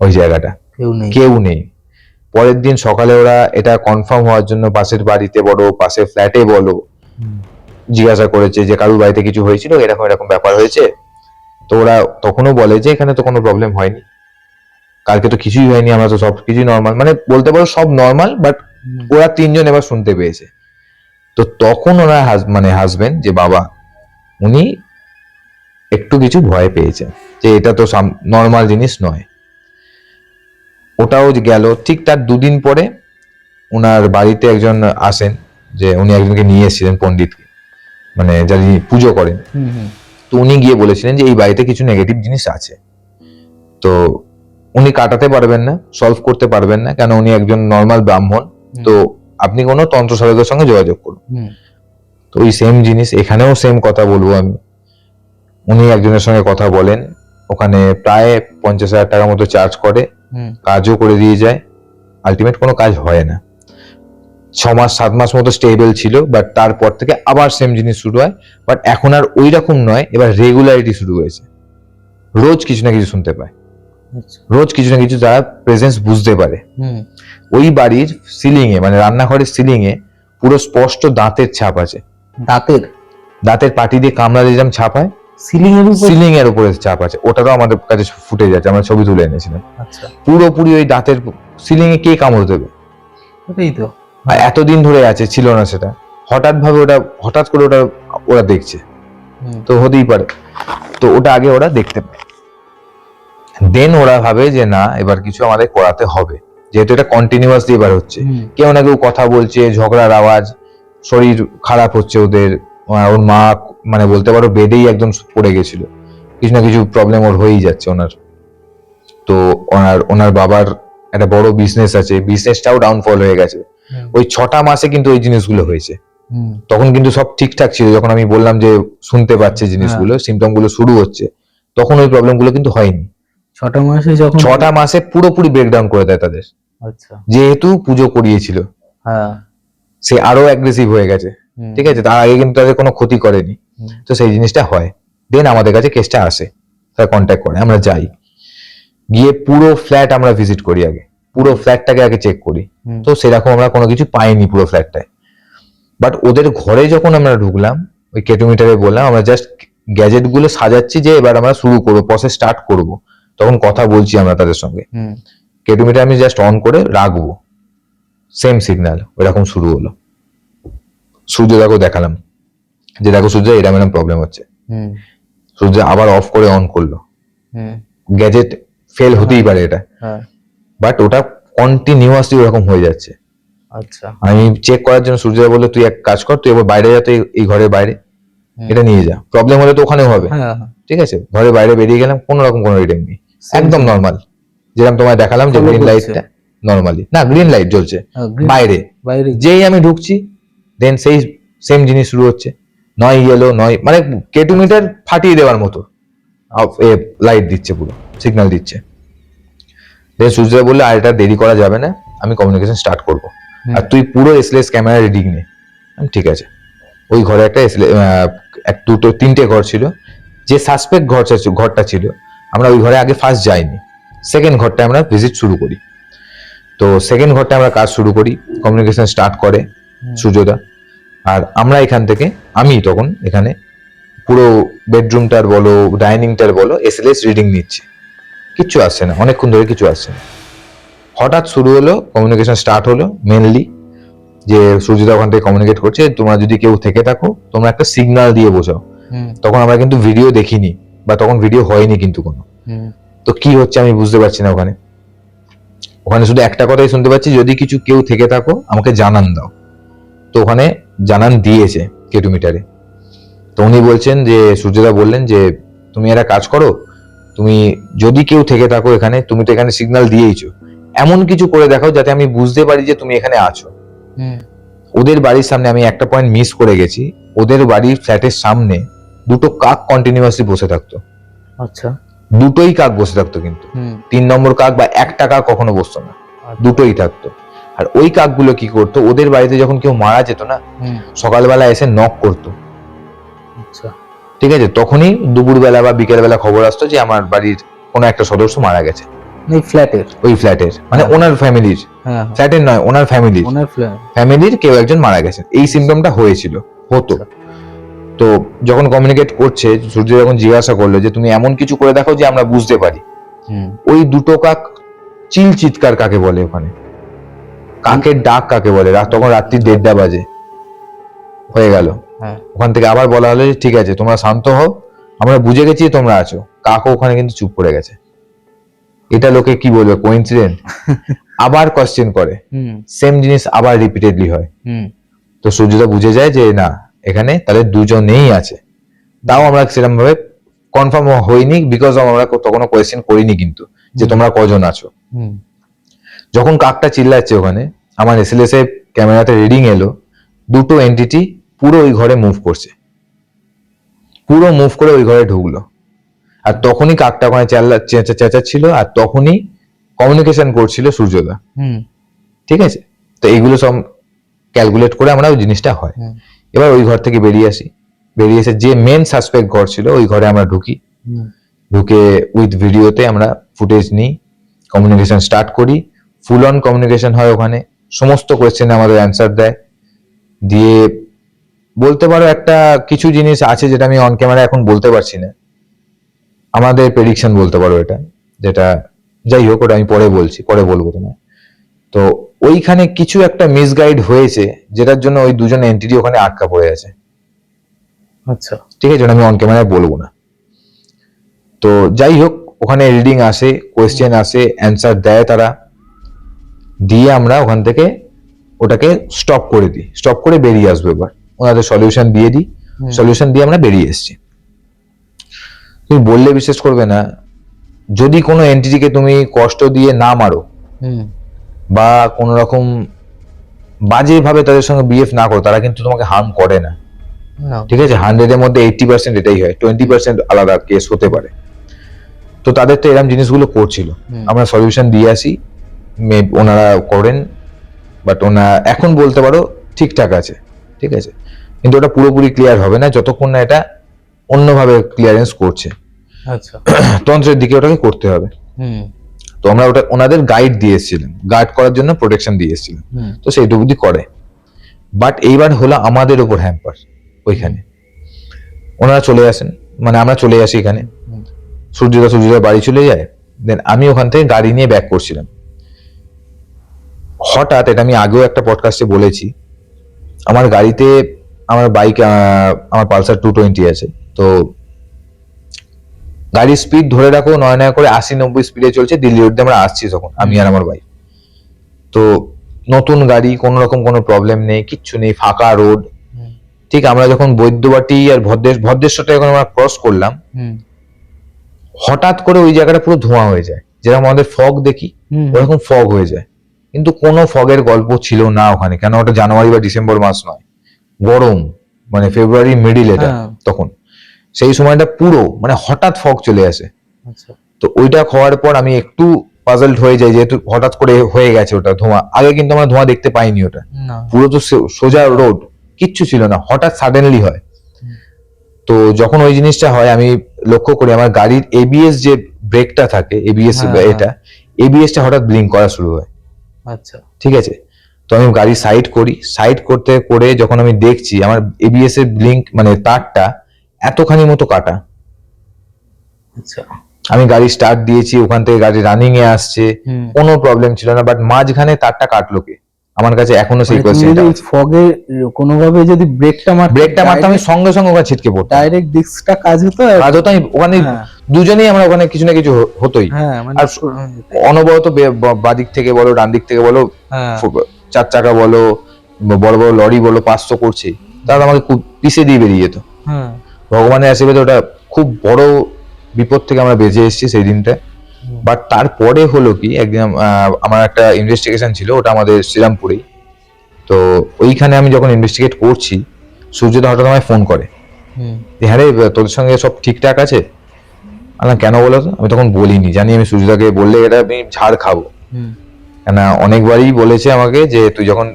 ওই জায়গাটা, কেউ নেই। কেউ নেই। পরের দিন সকালে ওরা এটা কনফার্ম হওয়ার জন্য পাশের বাড়িতে বলো, পাশের ফ্ল্যাটে বলো, জিজ্ঞাসা করেছে যে কারুর বাড়িতে কিছু হয়েছিল, এরকম এরকম ব্যাপার হয়েছে। তো ওরা তখনও বলে যে এখানে তো কোনো প্রবলেম হয়নি, কালকে তো কিছুই হয়নি, আমরা তো সব কিছুই নর্মাল, মানে বলতে পারো সব নর্মাল। বাট ওরা তিনজন এবার শুনতে পেয়েছে। তো তখন ওনার মানে হাজবেন্ড যে বাবা, উনি একটু কিছু ভয় পেয়েছেন যে এটা তো নর্মাল জিনিস নয়। ওটাও গেল। ঠিক তার 2 দিন পরে ওনার বাড়িতে একজন আসেন, যে উনি একজনকে নিয়ে এসেছিলেন পণ্ডিতকে, মানে যারা পুজো করেন। তো উনি গিয়ে বলেছিলেন যে এই বাড়িতে কিছু নেগেটিভ জিনিস আছে, তো উনি কাটাতে পারবেন না, সলভ করতে পারবেন না, কেন উনি একজন নর্মাল ব্রাহ্মণ। তো আপনি কোনো তন্ত্র সাধকের সঙ্গে যোগাযোগ করুন। তো ওই সেম জিনিস এখানেও সেম কথা বলবো আমি। উনি একজনের সঙ্গে কথা বলেন, ওখানে প্রায় 50,000 টাকা মতো চার্জ করে, কাজও করে দিয়ে যায়। আলটিমেট কোনো কাজ হয় না। 6 মাস 7 মাস মতো স্টেবল ছিল, বাট তারপর থেকে আবার সেম জিনিস শুরু হয়। বাট এখন আর ওই রকম নয়, এবার রেগুলারিটি শুরু হয়েছে, রোজ কিছু না কিছু শুনতে পায়, রোজ কিছু না কিছু তারা প্রেজেন্স বুঝতে পারে। ওই বাড়ির সিলিং এ, মানে রান্নাঘরের সিলিং এ পুরো স্পষ্ট দাঁতের ছাপ আছে। দাঁতের পাটি দিয়ে কামড়া যেরকম ছাপ হয়, সিলিং এর উপরে ছাপ আছে। ওটারও আমাদের কাছে ফুটেজ আছে, আমরা ছবি তুলে এনেছিলাম। পুরোপুরি ওই দাঁতের সিলিং এ কে কামড় দেবে, ওটাই তো। আর এতদিন ধরে আছে, ছিল না সেটা, হঠাৎ করে ওরা দেখছে, তো হতেই পারে। তো ওটা আগে ওরা দেখতে পায়, দেন ওরা ভাবে যে না এবার কিছু আমাদের করাতে হবে, যেহেতু এটা কন্টিনিউয়াসলি এবার হচ্ছে। কেউ না কেউ কথা বলছে, ঝগড়ার আওয়াজ, শরীর খারাপ হচ্ছে ওদের। ওর মা মানে বলতে পারো বেডেই একদম পড়ে গেছিল, কিছু না কিছু প্রবলেম ওর হয়েই যাচ্ছে ওনার। তো ওনার বাবার একটা বড় বিজনেস আছে, বিজনেসটাও ডাউনফল হয়ে গেছে। ওই 6টা মাসে কিন্তু ওই জিনিসগুলো হয়েছে। তখন কিন্তু সব ঠিকঠাক ছিল, যখন আমি বললাম যে শুনতে পাচ্ছে জিনিসগুলো, সিমটম গুলো শুরু হচ্ছে, তখন ওই প্রবলেম গুলো কিন্তু হয়নি। 6টা মাসে পুরোপুরি ব্রেকডাউন করে দেয় তাদের। আচ্ছা, যেহেতু পুজো করিয়েছিল, সে আরো অ্যাগ্রেসিভ হয়ে গেছে, ঠিক আছে। তার আগে কিন্তু তাদের কোনো ক্ষতি করেনি, তো সেই জিনিসটা হয়। দেন আমাদের কাছে কেসটা আসে, তারা কন্ট্যাক্ট করে, আমরা যাই, গিয়ে পুরো ফ্ল্যাট আমরা ভিজিট করি, আগে পুরো ফ্ল্যাটটাকে আগে চেক করি। তো সেরকম আমরা কোনো কিছু পাইনি পুরো ফ্ল্যাটটায়। বাট ওদের ঘরে যখন আমরা ঢুকলাম, ওই কেটোমিটারে বললাম আমরা জাস্ট গ্যাজেট গুলো সাজাচ্ছি, যে এবার আমরা শুরু করবো, প্রসেস স্টার্ট করব, তখন কথা বলছি আমরা তাদের সঙ্গে। কেটোমিটার আমি জাস্ট অন করে রাখবো, সেম সিগন্যাল ওইরকম শুরু হলো। সূর্য দেখো দেখালাম, যে দেখো সূর্য এরকম প্রবলেম হচ্ছে, হুম সূর্য আবার অফ করে অন করলো, হুম গ্যাজেট ফেল হতেই পারে এটা, হ্যাঁ বাট ওটা কন্টিনিউয়াসলি ওরকম হয়ে যাচ্ছে। আচ্ছা আমি চেক করার জন্য সূর্যদা বললো তুই এক কাজ কর, তুই এবার বাইরে যা, তুই এই ঘরের বাইরে এটা নিয়ে যা, প্রবলেম হলে তো ওখানেও হবে। হ্যাঁ হ্যাঁ ঠিক আছে, ঘরের বাইরে বেরিয়ে গেলাম, কোনো রকম কোনো রিডিং নেই, একদম নর্মাল, যেরকম তোমায় দেখালাম যে Follow গ্রিন করছে। লাইটটা নর্মালি, না গ্রিন লাইট জ্বলছে green- বাইরে, বাইরে যেই আমি ঢুকছি দেন সেই সেম জিনিস শুরু হচ্ছে, নয় ইয়েলো নয়, মানে কেটু মিটার ফাটিয়ে দেওয়ার মতো লাইট দিচ্ছে, পুরো সিগন্যাল দিচ্ছে। দেন সূর্যদা বললে আর এটা দেরি করা যাবে না, আমি কমিউনিকেশন স্টার্ট করব, আর তুই পুরো এসএলএস ক্যামেরা রিডিং নে। আমি ঠিক আছে। ওই ঘরে একটা এক দুটো তিনটে ঘর ছিল, যে সাসপেক্ট ঘরটা ছিল আমরা ওই ঘরে আগে ফার্স্ট যাইনি, সেকেন্ড ঘরটা আমরা ভিজিট শুরু করি। তো সেকেন্ড ঘরটা আমরা কাজ শুরু করি, কমিউনিকেশন স্টার্ট করে সূর্যদা, আর আমরা এখান থেকে আমি তখন এখানে পুরো বেডরুমটার বলো ডাইনিংটার বলো এসএলএস রিডিং নিচ্ছি, কিচ্ছু আসছে না, অনেকক্ষণ ধরে কিছু আসছে না। হঠাৎ শুরু হলো, কমিউনিকেশন স্টার্ট হলো মেনলি, যে সূর্যদা ওখান থেকে কমিউনিকেট করছে তোমরা যদি কেউ থেকে থাকো তোমরা একটা সিগন্যাল দিয়ে বোঝাও। তখন আমরা কিন্তু ভিডিও দেখিনি, বা তখন ভিডিও হয়নি কিন্তু কোনো, তো কি হচ্ছে আমি বুঝতে পারছি না। ওখানে ওখানে শুধু একটা কথাই শুনতে পাচ্ছি, যদি কিছু কেউ থেকে থাকো আমাকে জানান দাও। তো ওখানে জানান দিয়েছে কেটু মিটারে। তো উনি বলছেন যে সূর্যদা বললেন যে তুমি একটা কাজ করো, তুমি যদি কেউ থেকে থাকো এখানে, তুমি তো এখানে সিগন্যাল দিয়েইছো, এমন কিছু করে দেখাও যাতে আমি বুঝতে পারি যে তুমি এখানে আছো। ওদের বাড়ির সামনে আমি একটা পয়েন্ট মিস করে গেছি, ওদের বাড়ির ফ্ল্যাটের সামনে দুটো কাক কন্টিনিউয়াসলি বসে থাকতো, আচ্ছা দুটোই কাক বসে থাকতো, কিন্তু 3 নম্বর কাক বা একটা কাক কখনো বসতো না, দুটোই থাকতো। আর ওই কাকগুলো কি করতো, ওদের বাড়িতে যখন কেউ মারা যেত না, সকালবেলা এসে নক করতো। আচ্ছা ঠিক আছে, তখনই দুপুরবেলা বা বিকেলবেলা খবর আসতো যে আমার বাড়ির কোনো একটা সদস্য মারা গেছে, এই ফ্ল্যাটের ওই ফ্ল্যাটের, মানে ওনার ফ্যামিলির, হ্যাঁ ফ্ল্যাটের নয় ওনার ফ্যামিলির, ওনার ফ্ল্যাট ফ্যামিলির কেউ একজন মারা গেছে, এই সিমটমটা হয়েছিল, হতো। তো যখন কমিউনিকেট করছে সূর্য যখন জিজ্ঞাসা করলো যে তুমি এমন কিছু করে দেখো যে আমরা বুঝতে পারি, ওই দুটো কাক চিল চিৎকার কাকে বলে, ওখানে কাকের ডাক কাকে বলে, তখন রাত্রি 1:30 বাজে হয়ে গেল। হ্যাঁ ওখান থেকে আবার বলা হলো যে ঠিক আছে তোমরা শান্ত হও, আমরা বুঝে গেছি তোমরা আছো। কাকও ওখানে কিন্তু চুপ করে গেছে। এটা লোকে কি বলবে, কোইন্সিডেন্ট? আবার কোশ্চেন করে, সেম জিনিস আবার রিপিটেডলি হয়। তো সূর্যদা বুঝে যায় যে না, এখানে তাহলে দুজনেই আছে। তাও আমরা সেরকম ভাবে কনফার্ম হইনি, বিকজ আমরা তখনও কোয়েশ্চেন করিনি কিন্তু যে তোমরা কজন আছো। যখন কাকটা চিল্লাচ্ছে ওখানে, আমার এসএলএস এ ক্যামেরাতে রিডিং এলো, দুটো এন্টিটি পুরো ওই ঘরে মুভ করছে, পুরো মুভ করে ওই ঘরে ঢুকলো। আর তখনই কাকটা ওখানে চেঁচাচ্ছিল, আর তখনই কমিউনিকেশন করছিল সূর্যদা। ঠিক আছে, তো এইগুলো সব ক্যালকুলেট করে আমরা ওই জিনিসটা হয়। এবার ওই ঘর থেকে বেরিয়ে আসি, বেরিয়ে এসে যে মেন সাসপেক্ট ঘর ছিল ওই ঘরে আমরা ঢুকি, ঢুকে উইথ ভিডিওতে আমরা ফুটেজ নিই, কমিউনিকেশন স্টার্ট করি, ফুল অন কমিউনিকেশন হয় ওখানে, সমস্ত কোয়েশ্চেনে আমাদের অ্যান্সার দেয়। দিয়ে বলতে পারো একটা কিছু জিনিস আছে যেটা আমি অন ক্যামেরা এখন বলতে পারছি না, আমাদের প্রেডিকশন বলতে পারো এটা, যেটা যাই হোক ওটা আমি পরে বলছি, পরে বলবো তোমায়। তো ওইখানে কিছু একটা মিসগাইড হয়েছে, যেটার জন্য ওই দুজন এন্টিটি ওখানে আটকা পড়ে আছে। আচ্ছা ঠিক আছে, আমি অন ক্যামেরায় বলবো না। তো যাই হোক, ওখানে রিডিং আসে, কোয়েশ্চেন আসে, অ্যান্সার দেয় তারা, দিয়ে আমরা ওখান থেকে ওটাকে স্টপ করে দিই, স্টপ করে বেরিয়ে আসবো। এবার ওনাদের সলিউশন দিয়ে দিই, সলিউশন দিয়ে আমরা বেরিয়ে এসেছি। তুমি বললে বিশ্বাস করবে না, যদি কোনো এন্টিটিকে তুমি কষ্ট দিয়ে না মারো বা কোন রকম বাজে ভাবে তাদের সঙ্গে বিহেভ না করো, তারা কিন্তু তোমাকে হার্ম করে না। ঠিক আছে, 100 এর মধ্যে 80% এটাই হয়, 20% আলাদা কেস হতে পারে। তো তাদের তো এরকম জিনিসগুলো করছিল, আমরা সলিউশন দিয়ে আসি, ওনারা করেন, বাট ওনারা এখন বলতে পারো ঠিকঠাক আছে। ঠিক আছে, কিন্তু ওটা পুরোপুরি ক্লিয়ার হবে না যতক্ষণ না এটা অন্যভাবে ক্লিয়ারেন্স করছে। আচ্ছা তন্ত্রের দিকে ওটাকে করতে হবে। তো আমরা ওটা ওনাদের গাইড দিয়ে এসেছিলাম, গার্ড করার জন্য প্রোটেকশন দিয়ে এসেছিলাম, তো সেইটুকু করে। বাট এইবার হলো আমাদের উপর হ্যাম্পার। ওইখানে ওনারা চলে আসেন, মানে আমরা চলে আসি এখানে, সূর্যদা বাড়ি চলে যায়, দেন আমি ওখান থেকে গাড়ি নিয়ে ব্যাক করছিলাম। হঠাৎ, এটা আমি আগেও একটা পডকাস্টে বলেছি, আমার গাড়িতে, আমার বাইক, আমার পালসার 220 আছে, তো গাড়ির স্পিড ধরে রাখো 9 করে 80-90 স্পিডে চলছে, দিল্লি রোড দিয়ে আমরা আসছি তখন, আমি আর আমার ভাই। তো নতুন গাড়ি, কোনো রকম কোনো প্রবলেম নেই, কিচ্ছু নেই, ফাঁকা রোড। ঠিক আমরা যখন বৈদ্যবাটি আর ভদ্রেশ্বরটা যখন আমরা ক্রস করলাম, হঠাৎ করে ওই জায়গাটা পুরো ধোঁয়া হয়ে যায়, যেরকম আমাদের ফগ দেখি ওরকম ফগ হয়ে যায়। কিন্তু কোনো ফগের গল্প ছিল না ওখানে, কেন ওটা জানুয়ারি বা ডিসেম্বর মাস নয়, গরম, মানে ফেব্রুয়ারি মিডিল এটা তখন। সেই সময়টা পুরো মানে হঠাৎ ফগ চলে আসে। তো ওইটা খাওয়ার পর আমি একটু পাজলড হয়ে যাই, যেহেতু হঠাৎ করে হয়ে গেছে ওটা ধোঁয়া। আগে কিন্তু আমরা ধোঁয়া দেখতে পাইনি, ওটা পুরো তো সোজা রোড, কিচ্ছু ছিল না, হঠাৎ সাডেনলি হয়। তো যখন ওই জিনিসটা হয় আমি লক্ষ্য করি আমার গাড়ির এবিএস যে ব্রেকটা থাকে, এবিএস এটা এবিএসটা হঠাৎ ব্লিঙ্ক করা শুরু হয়। আচ্ছা, ঠিক আছে, তো আমি গাড়ি সাইড করি, সাইড করতে করে যখন আমি দেখছি আমার এবিএস এর ব্লিঙ্ক মানে তারটা এতখানি মতো কাটা। আচ্ছা, আমি গাড়ি স্টার্ট দিয়েছি, ওখান থেকে গাড়ি রানিং এ আসছে, কোনো প্রবলেম ছিল না, বাট মাঝখানে তারটা কাটলো কে? আমার কাছে এখনো সেই কোয়েশ্চেনটা আছে। ফগে কোনোভাবে যদি ব্রেকটা মারতাম আমি সঙ্গে সঙ্গে ওখানে ছিটকে পড়তাম, ডাইরেক্ট ডিস্কটা কাজ হতো। আমি ওখানে দুজনেই আমরা ওখানে কিছু না কিছু হতোই। আর অনবরত বাদিক থেকে বলো, ডান দিক থেকে বলো, 4 চাকা বলো, বড় বড় লরি বলো, 500 করছে, তাহলে আমাকে খুব পিছিয়ে দিয়ে বেরিয়ে যেত। ভগবানের আশীর্বাদে ওটা খুব বড় বিপদ থেকে আমরা বেঁচে এসেছি সেই দিনটা। বাট তারপরে হলো কি, একদিন আমার একটা ইনভেস্টিগেশন ছিল, ওটা আমাদের শ্রীরামপুরেই। তো ওইখানে আমি যখন ইনভেস্টিগেট করছি, সূর্যদা হঠাৎ আমায় ফোন করে, হ্যাঁ রে তোদের সঙ্গে সব ঠিকঠাক আছে? আল্লাহ কেন বলো তো? আমি তখন বলিনি, জানি আমি সূর্যদাকে বললে এটা আমি ঝাড় খাবো, কেন অনেকবারই বলেছে আমাকে যে তুই যখন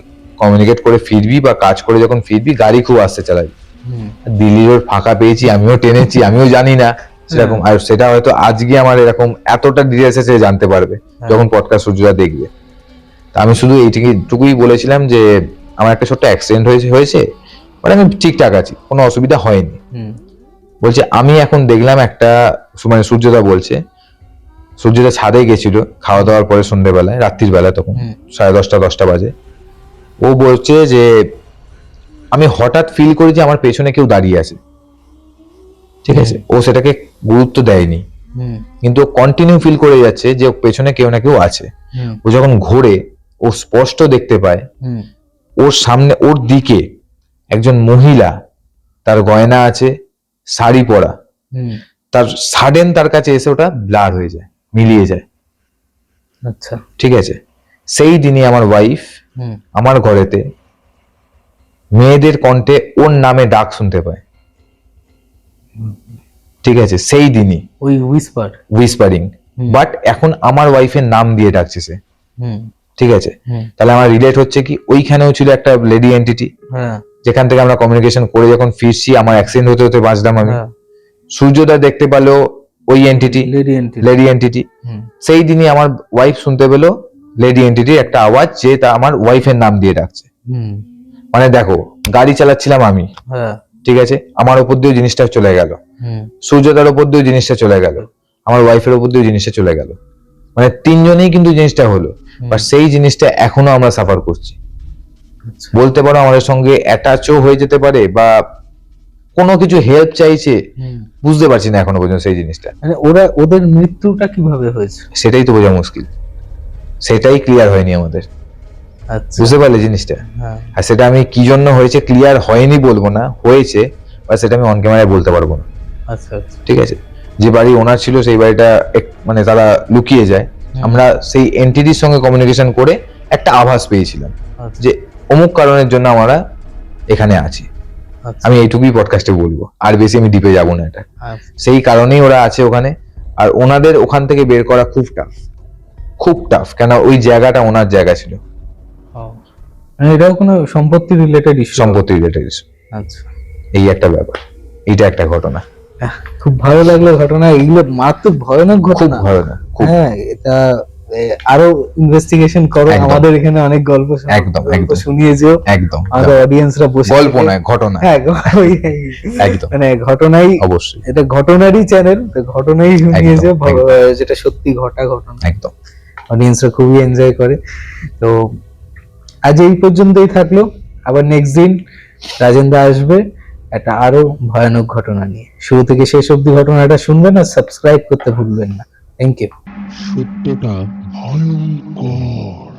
কমিউনিকেট করে ফিরবি বা কাজ করে যখন ফিরবি গাড়ি খুব আসতে চালাবি। দিল্লি রোড ফাঁকা পেয়েছি, আমিও টেনেছি, আমিও জানি না সেরকম, আর সেটা হয়তো আজকে আমার এরকম এতটা ডিটেলসে সে জানতে পারবে যখন পডকাস্ট সূর্যদা দেখবে। তা আমি শুধু এইটুকুই বলেছিলাম যে আমার একটা ছোট্ট অ্যাক্সিডেন্ট হয়েছে, মানে আমি ঠিকঠাক আছি, কোনো অসুবিধা হয়নি। বলছে আমি এখন দেখলাম একটা, মানে সূর্যদা বলছে, সূর্যদা ছাদে গেছিল খাওয়া দাওয়ার পরে সন্ধ্যেবেলায়, রাত্রির বেলা তখন 10:30 বাজে। ও বলছে যে আমি হঠাৎ ফিল করি যে আমার পেছনে কেউ দাঁড়িয়ে আছে। ঠিক আছে, ও সেটাকে গুরুত্ব দেয়নি, কিন্তু ও কন্টিনিউ ফিল করে যাচ্ছে যে পেছনে কেউ না কেউ আছে। ও যখন ঘোরে ও স্পষ্ট দেখতে পায় ওর সামনে, ওর দিকে একজন মহিলা, তার গয়না আছে, শাড়ি পরা, তার সাডেন তার কাছে এসে ওটা ব্লার হয়ে যায়, মিলিয়ে যায়। আচ্ছা, ঠিক আছে, সেই দিনই আমার ওয়াইফ আমার ঘরেতে মেয়েদের কণ্ঠে ওর নামে ডাক শুনতে পায়। ঠিক আছে, সেই দিনই ওই হুইসপারিং, বাট এখন আমার ওয়াইফের নাম দিয়ে ডাকছে সে। ঠিক আছে, তাহলে আমার রিলেট হচ্ছে কি, ওইখানেও ছিল একটা লেডি এন্টিটি, যেখান থেকে আমরা কমিউনিকেশন করে যখন ফিরছি, আমার অ্যাক্সিডেন্ট হতে হতে বাঁচলাম আমি। সূর্যদা দেখতে পেলো ওই এন্টিটি, লেডি এন্টিটি। সেই দিনই আমার ওয়াইফ শুনতে পেলো লেডি এন্টিটির একটা আওয়াজ, যে তা আমার ওয়াইফের নাম দিয়ে ডাকছে। মানে দেখো, গাড়ি চালাচ্ছিলাম আমি, ঠিক আছে, আমার উপর দিয়েও জিনিসটা চলে গেল, সূর্যদার উপর দিয়েও জিনিসটা চলে গেল, আমার ওয়াইফের উপর দিয়েও জিনিসটা চলে গেল, মানে তিনজনেই কিন্তু জিনিসটা হলো। বা সেই জিনিসটা এখনো আমরা সাফার করছি। বলতে পারো আমাদের সঙ্গে অ্যাটাচও হয়ে যেতে পারে, বা কোনো কিছু হেল্প চাইছে, বুঝতে পারছি না এখনো পর্যন্ত সেই জিনিসটা। মানে ওদের মৃত্যুটা কিভাবে হয়েছে সেটাই তো বোঝা মুশকিল, সেটাই ক্লিয়ার হয়নি আমাদের। বুঝতে পারলে জিনিসটা? আর সেটা আমি কি জন্য হয়েছে ক্লিয়ার হয়নি বলবো না, হয়েছে, বা সেটা আমি অন ক্যামেরায় বলতে পারবো না। আচ্ছা, ঠিক আছে, যে বাড়ি ওনার ছিল সেই বাড়িটা মানে তারা লুকিয়ে যায়। আমরা সেই এন্টিটির সঙ্গে কমিউনিকেশন করে একটা আভাস পেয়েছিলাম যে অমুক কারণের জন্য আমরা এখানে আছি। আমি এইটুকুই পডকাস্টে বলবো, আর বেশি আমি ডিপে যাবো না। এটা সেই কারণেই ওরা আছে ওখানে, আর ওনাদের ওখান থেকে বের করা খুব টাফ, খুব টাফ, কেন ওই জায়গাটা ওনার জায়গা ছিল। এটাও কোনো সম্পত্তি রিলেটেড ইস্যু? সম্পত্তি রিলেটেড ইস্যু। আচ্ছা, এই একটা ব্যাপার, এইটা একটা ঘটনা। খুব ভালো লাগলো ঘটনা, এইগুলো মারাত্মক ভয়ানক ঘটনা। হ্যাঁ, এটা আরো ইনভেস্টিগেশন করো, আমাদের এখানে অনেক গল্প একদম শুনিয়ে যেও, একদম আমাদের অডিয়েন্সরা বসে গল্প নয় ঘটনা। হ্যাঁ, একদম, মানে ঘটনাই, অবশ্যই এটা ঘটনারই চ্যানেল, ঘটনাই শুনিয়ে যেও, যেটা সত্যি ঘটা ঘটনা। একদম, অডিয়েন্সরা খুবই এনজয় করে। তো আজ এই পর্যন্তই থাকলো, আবার নেক্সট দিন রাজেন্দা আসবে একটা আরো ভয়ানক ঘটনা নিয়ে। শুরু থেকে শেষ অবধি ঘটনাটা শুনবেন আর সাবস্ক্রাইব করতে ভুলবেন না। Thank you. সত্যটা ভয়ঙ্কর।